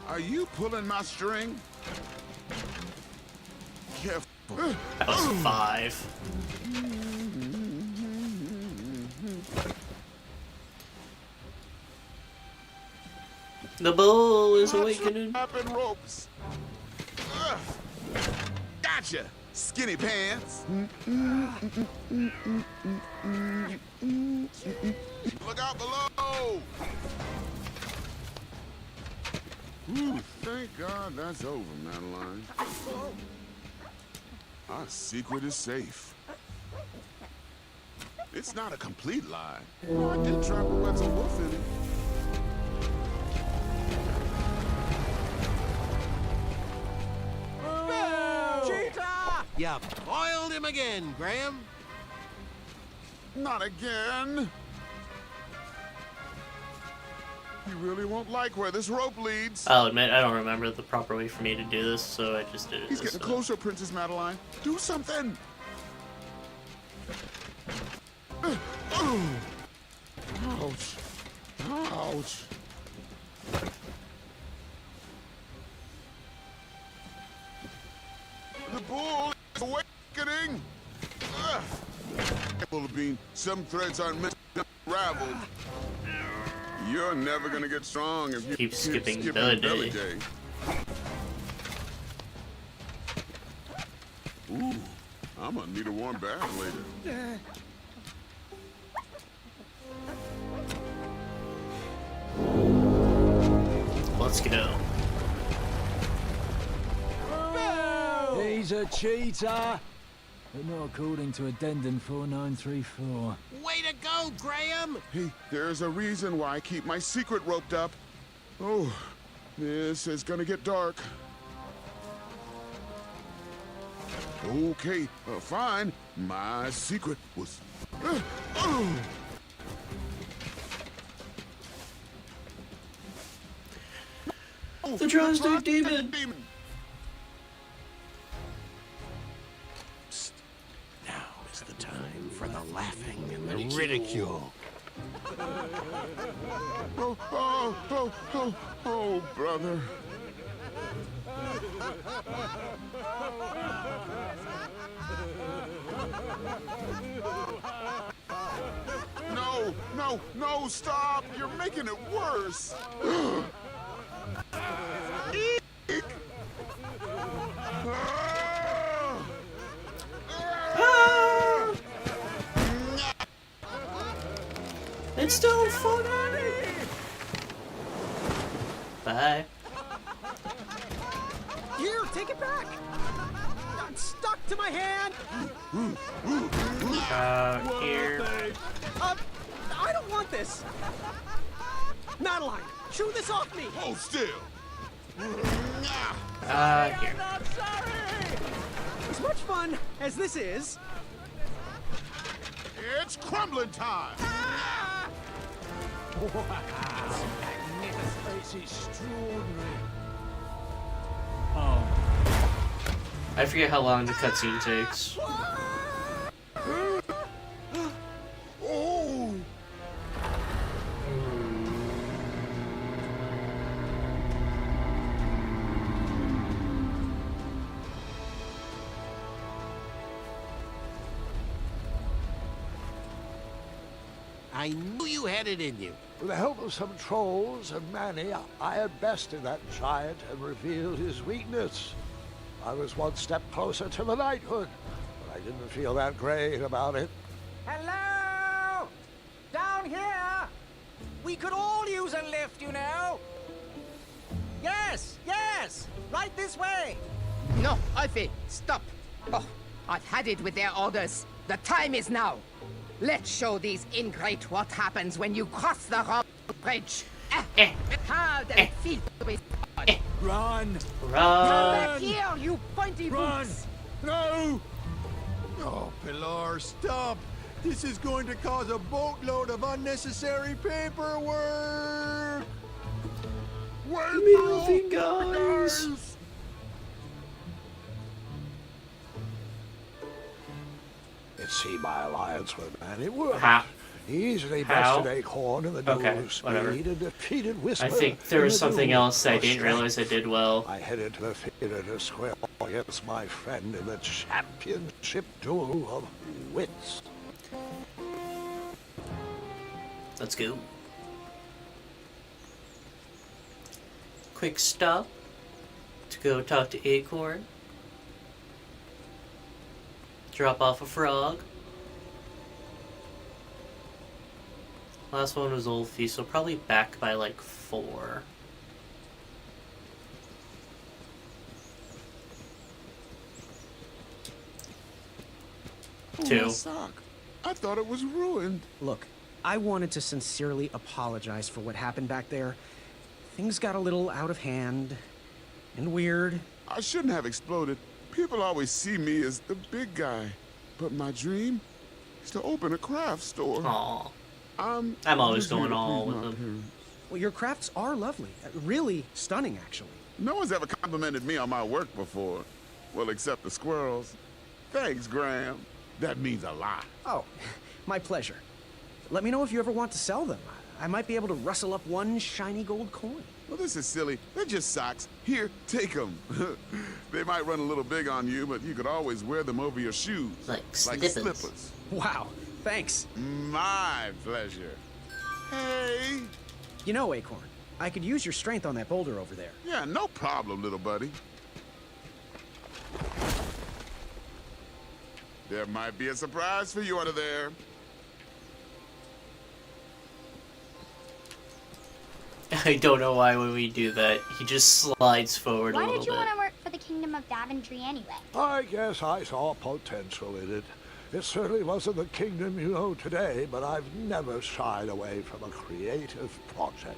Are you pulling my string? Careful.
That was 5. The bull is awakening.
Ropes. Gotcha, skinny pants. Look out below. Ooh, thank God that's over, Madeline. Our secret is safe. It's not a complete lie. I did trap a wetzel wolf in it.
Cheetah! You foiled him again, Graham.
Not again. You really won't like where this rope leads.
I'll admit, I don't remember the proper way for me to do this, so I just did it.
He's getting closer, Princess Madeline. Do something. Ouch. Ouch. The bull is awakening. Bullbean, some threads aren't meant to be unraveled. You're never gonna get strong if you
keep skipping
belly day. Ooh, I'm gonna need a warm bath later.
Let's go.
He's a cheater, but not according to Addendum 4934.
Way to go, Graham!
Hey, there's a reason why I keep my secret roped up. Oh, this is gonna get dark. Okay, fine. My secret was...
The Drowsy Demon!
Psst. Now is the time for the laughing and the ridicule.
Oh, brother. No, stop! You're making it worse!
It's still funny! Bye.
Here, take it back! It's stuck to my hand!
Here.
I don't want this! Madeline, chew this off me!
Hold still!
Here.
As much fun as this is...
It's crumbling time!
It's extraordinary.
I forget how long the cutscene takes.
Oh!
I knew you had it in you.
With the help of some trolls and Manny, I had bested that giant and revealed his weakness. I was one step closer to the knighthood, but I didn't feel that great about it.
Hello! Down here! We could all use a lift, you know! Yes, yes! Right this way!
No, Alfie, stop. Oh, I've had it with their orders. The time is now. Let's show these ingrate what happens when you cross the wrong bridge. How does it feel to be
Run!
Come back here, you pointy
Run!
boots!
No! Oh, Pilar, stop! This is going to cause a boatload of unnecessary paperwork!
Moving, guys!
It seemed my alliance with Manny worked.
How?
He easily
How?
bested Acorn in the duel
Okay,
of
whatever.
speed and defeated Whisper.
I think there
in
was
the
something
duel
else I
of
didn't realize I
strength.
did well.
I headed to the theater to square off against my friend in the championship duel of wits.
Let's go. Quick stop to go talk to Acorn. Drop off a frog. Last one was Olfie, so probably back by like 4.
Oh,
2.
my sock. I thought it was ruined.
Look, I wanted to sincerely apologize for what happened back there. Things got a little out of hand and weird.
I shouldn't have exploded. People always see me as the big guy. But my dream is to open a craft store.
Aw.
I'm
always
just here
going
to
all
please
with
my
them.
parents.
Well, your crafts are lovely. Really stunning, actually.
No one's ever complimented me on my work before. Well, except the squirrels. Thanks, Graham. That means a lot.
Oh, my pleasure. Let me know if you ever want to sell them. I might be able to rustle up one shiny gold coin.
Well, this is silly. They're just socks. Here, take them. They might run a little big on you, but you could always wear them over your shoes.
Like
slippers.
Wow, thanks.
My pleasure. Hey.
You know, Acorn, I could use your strength on that boulder over there.
Yeah, no problem, little buddy. There might be a surprise for you under there.
I don't know why when we do that, he just slides forward a
Why
little
did you
bit.
want to work for the Kingdom of Daventry anyway?
I guess I saw potential in it. It certainly wasn't the kingdom you know today, but I've never shied away from a creative project.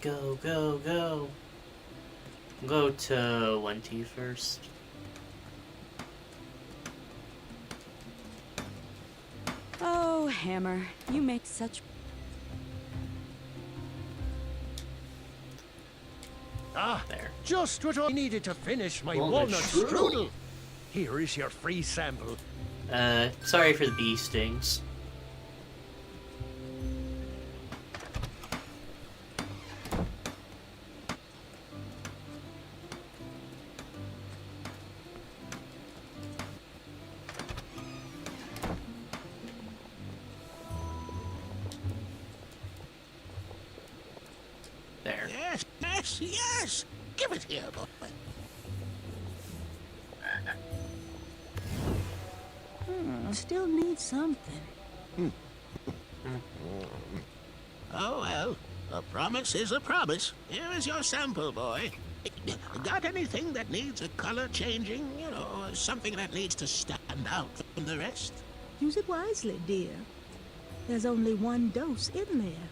Go, go, go. Go to 1T first.
Oh, Hammer, you make such...
Ah,
there.
Just what I needed to finish my
Walnut
walnut
strudel.
strudel. Here is your free sample.
Sorry for the bee stings. There.
Yes, yes, yes. Give it here, boy.
Still need something.
Oh, well, a promise is a promise. Here is your sample, boy. Got anything that needs a color changing? You know, something that needs to stand out from the rest?
Use it wisely, dear. There's only one dose in there.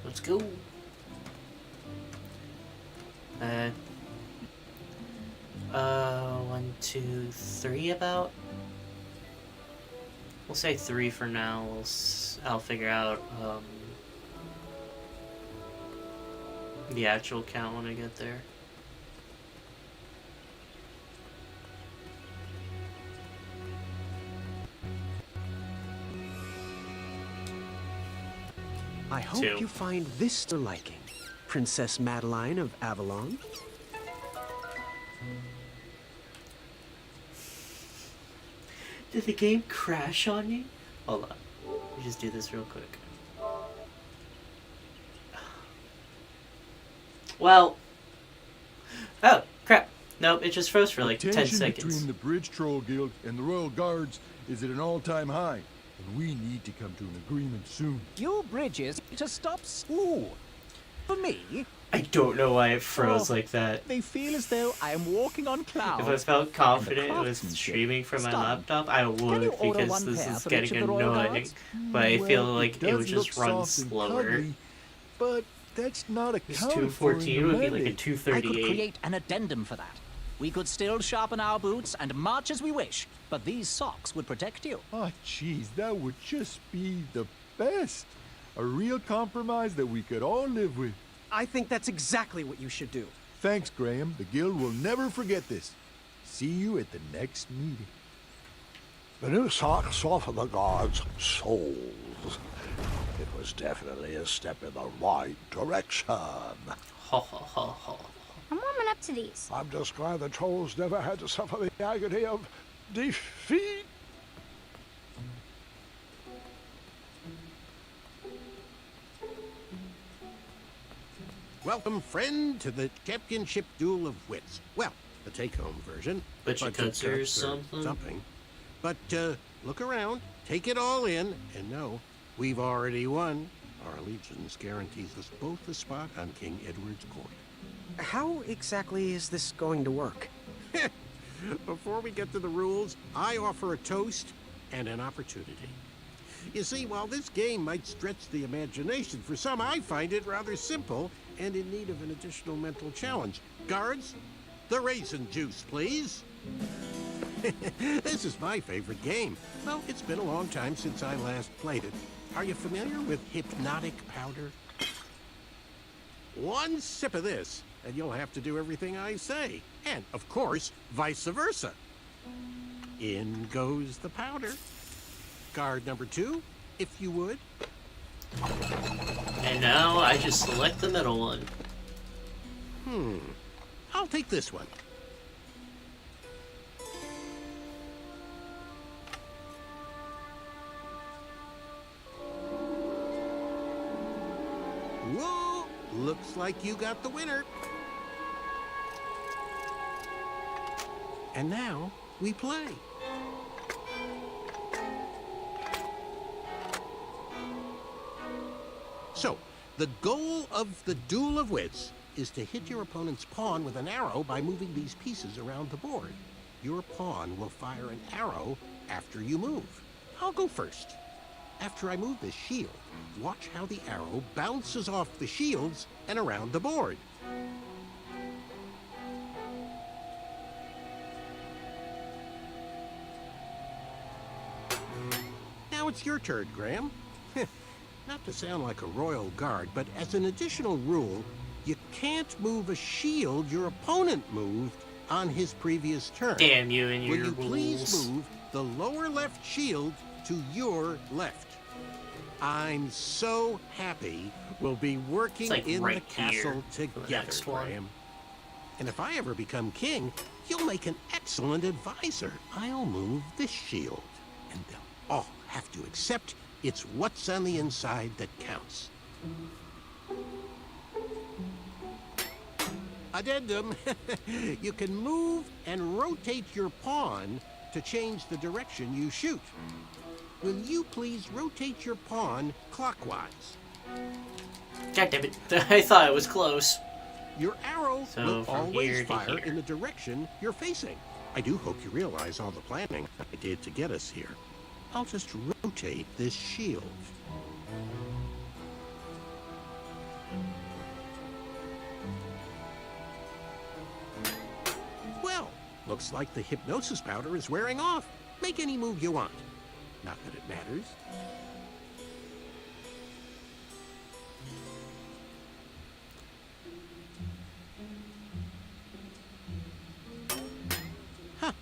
Let's go. 1, 2, 3 about. We'll say 3 for now. I'll figure out the actual count when I get there.
I hope
2.
you find this to liking, Princess Madeline of Avalon.
Did the game crash on you? Hold on. Let me just do this real quick. Well. Oh, crap. Nope, it just froze for like 10
Tension
seconds.
between the Bridge Troll Guild and the Royal Guards is at an all-time high, and we need to come to an agreement soon.
Your bridges to stop school. For me,
I don't know why it froze like that.
they feel as though I am walking on clouds.
If I felt confident it was
craftsmanship
streaming from my
stunning.
laptop, I
you
would,
order
because
one
this
pair
is
for each
getting
of the Royal
annoying.
Guards?
But I feel
Well,
like it
does
would just
look
run
soft and
slower.
cuddly, but that's not
It's
accounted for in
214
the
would be like a
mandate.
238.
I could create an addendum for that. We could still sharpen our boots and march as we wish, but these socks would protect you.
Oh, jeez, that would just be the best. A real compromise that we could all live with.
I think that's exactly what you should do.
Thanks, Graham. The Guild will never forget this. See you at the next meeting.
The new socks softened the guards' souls. It was definitely a step in the right direction.
Ho ho ho ho.
I'm warming up to these.
I'm just glad the trolls never had to suffer the agony of defeat.
Welcome, friend, to the championship duel of wits. Well, the take-home version.
Butcher
Budget
cuts or
cuts
something.
But, look around, take it all in, and know we've already won. Our allegiance guarantees us both a spot on King Edward's court.
How exactly is this going to work?
Before we get to the rules, I offer a toast and an opportunity. You see, while this game might stretch the imagination, for some I find it rather simple and in need of an additional mental challenge. Guards, the raisin juice, please. This is my favorite game. Well, it's been a long time since I last played it. Are you familiar with hypnotic powder? One sip of this, and you'll have to do everything I say. And, of course, vice versa. In goes the powder. Guard number 2, if you would.
And now I just select the middle one.
I'll take this one. Whoa! Looks like you got the winner. And now we play. So, the goal of the Duel of Wits is to hit your opponent's pawn with an arrow by moving these pieces around the board. Your pawn will fire an arrow after you move. I'll go first. After I move this shield, watch how the arrow bounces off the shields and around the board. Now it's your turn, Graham. Not to sound like a royal guard, but as an additional rule, you can't move a shield your opponent moved on his previous turn.
Damn you and your
Will you please
rules.
move the lower left shield to your left? I'm so happy we'll be working
like
in
right
the castle
here for the
together,
next one.
Graham. And if I ever become king, you'll make an excellent advisor. I'll move this shield, and they'll all have to accept it's what's on the inside that counts. Addendum. You can move and rotate your pawn to change the direction you shoot. Will you please rotate your pawn clockwise?
God damn it. I thought it was close.
Your arrow
So
will
from
always
here to
fire
here.
in the direction you're facing. I do hope you realize all the planning I did to get us here. I'll just rotate this shield. Well, looks like the hypnosis powder is wearing off. Make any move you want. Not that it matters. Huh.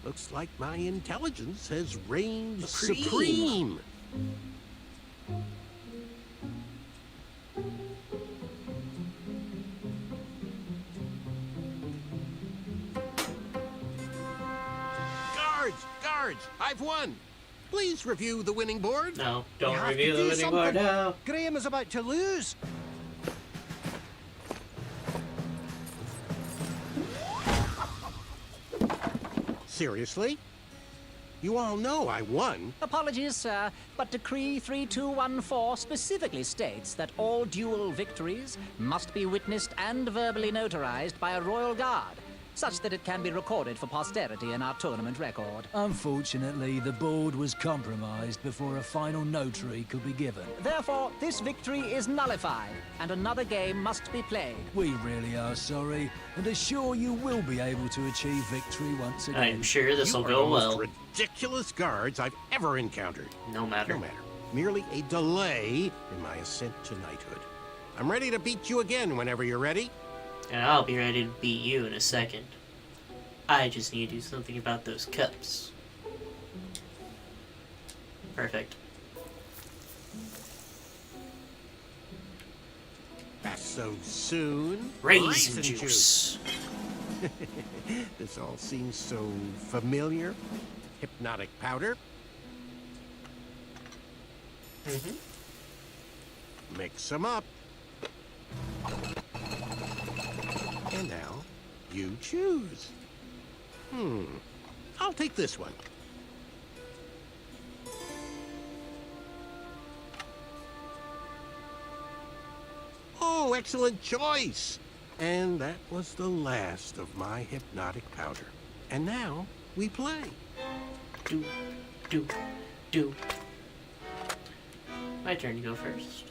Looks like my intelligence has reigned supreme. Guards! I've won! Please review the winning board.
No, don't
We have to
review the
do
winning board
something.
now.
Graham is about to lose.
Seriously? You all know I won.
Apologies, sir, but Decree 3214 specifically states that all duel victories must be witnessed and verbally notarized by a royal guard, such that it can be recorded for posterity in our tournament record.
Unfortunately, the board was compromised before a final notary could be given.
Therefore, this victory is nullified, and another game must be played.
We really are sorry, and assure you will be able to achieve victory once again.
I'm sure this will
You are
go
the most
well.
ridiculous guards I've ever encountered.
No matter.
No matter. Merely a delay in my ascent to knighthood. I'm ready to beat you again whenever you're ready.
And I'll be ready to beat you in a second. I just need to do something about those cups. Perfect.
Back so soon.
Raisin juice.
This all seems so familiar. Hypnotic powder. Mix them up. And now, you choose. I'll take this one. Oh, excellent choice! And that was the last of my hypnotic powder. And now, we play.
Do. My turn to go first.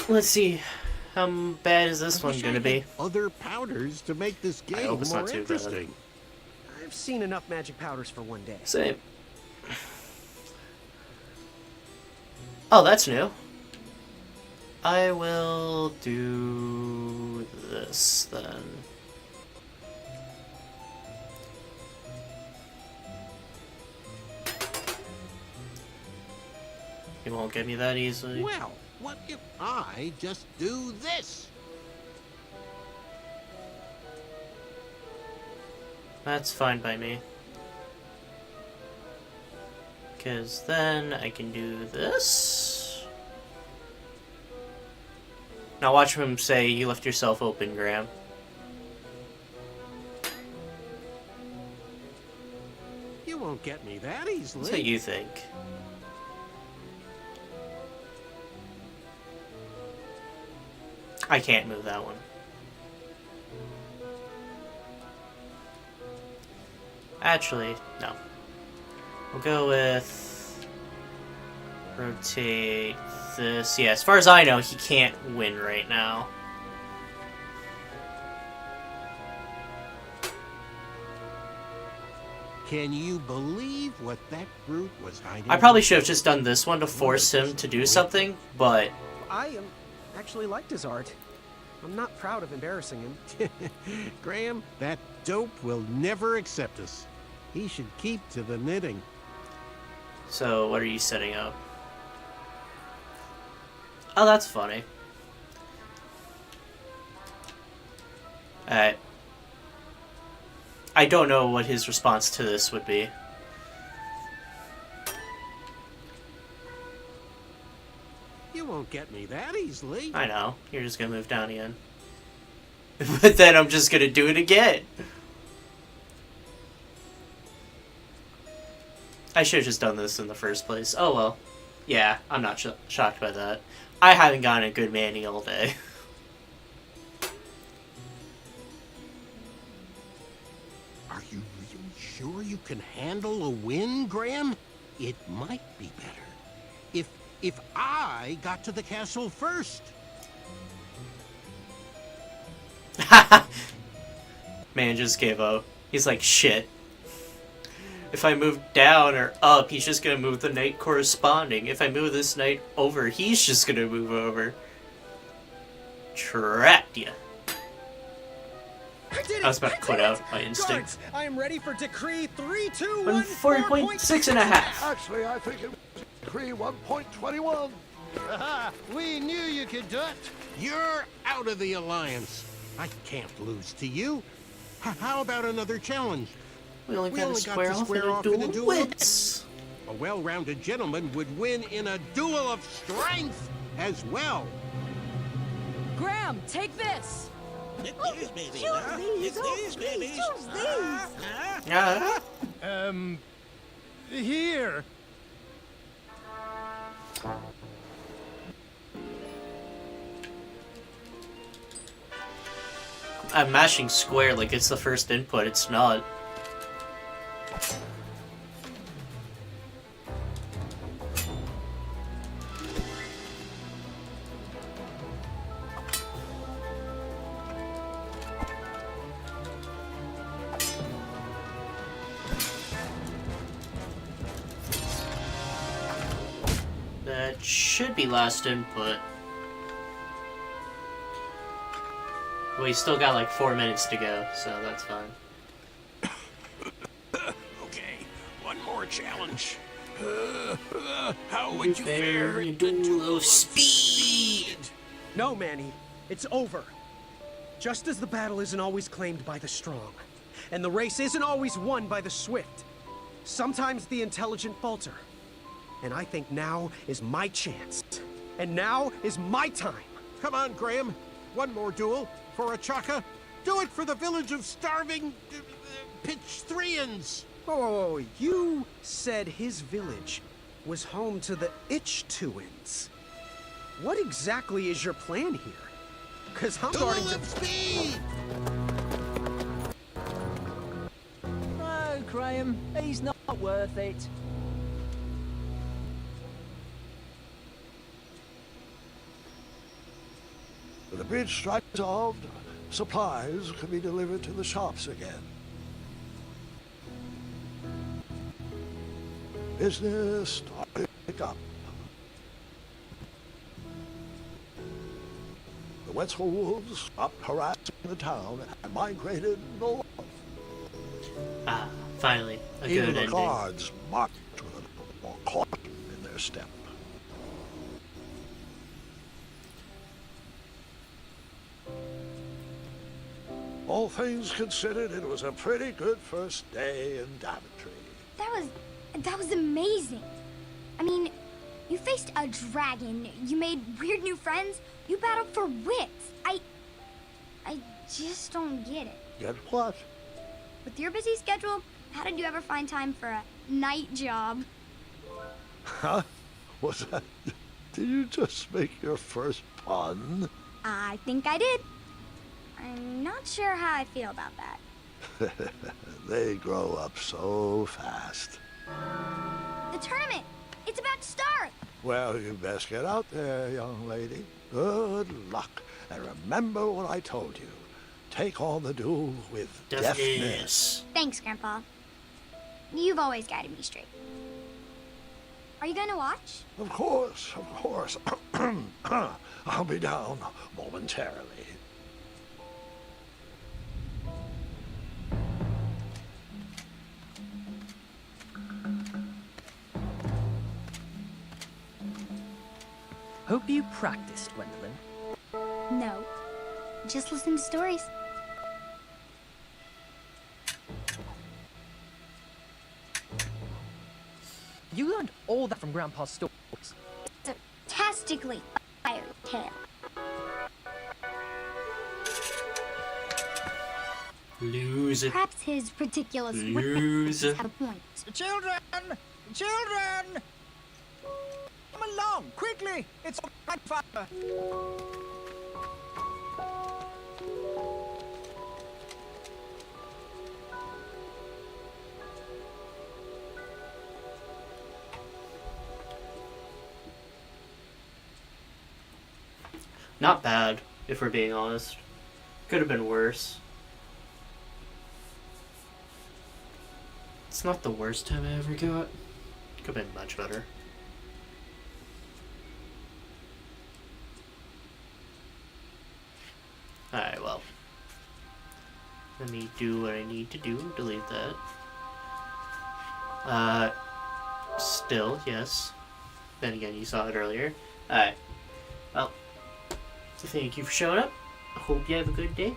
Let's see. How bad is this one gonna be?
Other powders to make this
I
game
hope it's
more
not too bad.
interesting.
I've seen enough magic powders for one day.
Same. Oh, that's new. I will do this then. You won't get me that easily.
Well, what if I just do this?
That's fine by me. Because then I can do this. Now watch him say, "You left yourself open, Graham."
You won't get me that easily.
That's what you think. I can't move that one. Actually, no. We'll go with... rotate this. Yeah, as far as I know, he can't win right now.
Can you believe what that brute was hiding?
I probably should have just done this one to force him to do something, but...
I actually liked his art. I'm not proud of embarrassing him.
Graham, that dope will never accept us. He should keep to the knitting.
So, what are you setting up? Oh, that's funny. I don't know what his response to this would be.
get me that easily.
I know. You're just gonna move down again. But then I'm just gonna do it again. I should have just done this in the first place. Oh well. Yeah, I'm not shocked by that. I haven't gotten a good Manny all day.
Are you really sure you can handle a win, Graham? It might be better if I got to the castle first.
Man just gave up. He's like, shit. If I move down or up, he's just gonna move the knight corresponding. If I move this knight over, he's just gonna move over. Trapped ya. I was about to put out my instinct.
Guards, I am ready for decree
140.6 and a half.
Actually, I think it was decree 1.21.
We knew you could do it.
You're out of the alliance. I can't lose to you. How about another challenge?
We only got to square off in a duel of wits.
A well-rounded gentleman would win in a duel of strength as well.
Graham, take this.
Excuse me,
Choose these.
Here.
I'm mashing square like it's the first input. It's not. That should be last input. We still got like 4 minutes to go, so that's fine.
Okay, one more challenge. How would you fare
in duel of speed?
No, Manny. It's over. Just as the battle isn't always claimed by the strong, and the race isn't always won by the swift, sometimes the intelligent falter. And I think now is my chance. And now is my time.
Come on, Graham. One more duel for a chaka. Do it for the village of starving Pitchthreans.
Oh, you said his village was home to the Itch-Tuins. What exactly is your plan here? Because I'm starting to...
speed!
No, Graham, he's not worth it.
With the bridge strike solved, supplies can be delivered to the shops again. Business started to pick up. The Wetzel wolves stopped harassing the town and migrated north.
Ah, finally, a
Even
good
the
ending.
guards marched with a little more caution in their step. All things considered, it was a pretty good first day in Daventry.
That was amazing. I mean, you faced a dragon, you made weird new friends, you battled for wits. I just don't get it.
Get what?
With your busy schedule, how did you ever find time for a night job?
Huh? Was that... Did you just make your first pun?
I think I did. I'm not sure how I feel about that.
They grow up so fast.
The tournament! It's about to start!
Well, you best get out there, young lady. Good luck. And remember what I told you. Take on the duel with deftness.
Thanks, Grandpa. You've always guided me straight. Are you gonna watch?
Of course, of course. I'll be down momentarily.
Hope you practiced, Gwendolyn.
No. Just listen to stories.
You learned all that from Grandpa's stories.
Fantastically. fairy tale.
Lose it.
Perhaps his ridiculous
Lose it.
have a point.
Children! Children! Come along, quickly! It's your grandfather!
Not bad, if we're being honest. Could have been worse. It's not the worst time I ever got. Could have been much better. Alright, well. Let me do what I need to do. Delete that. Still, yes. Then again, you saw it earlier. Alright. Well, thank you for showing up. I hope you have a good day.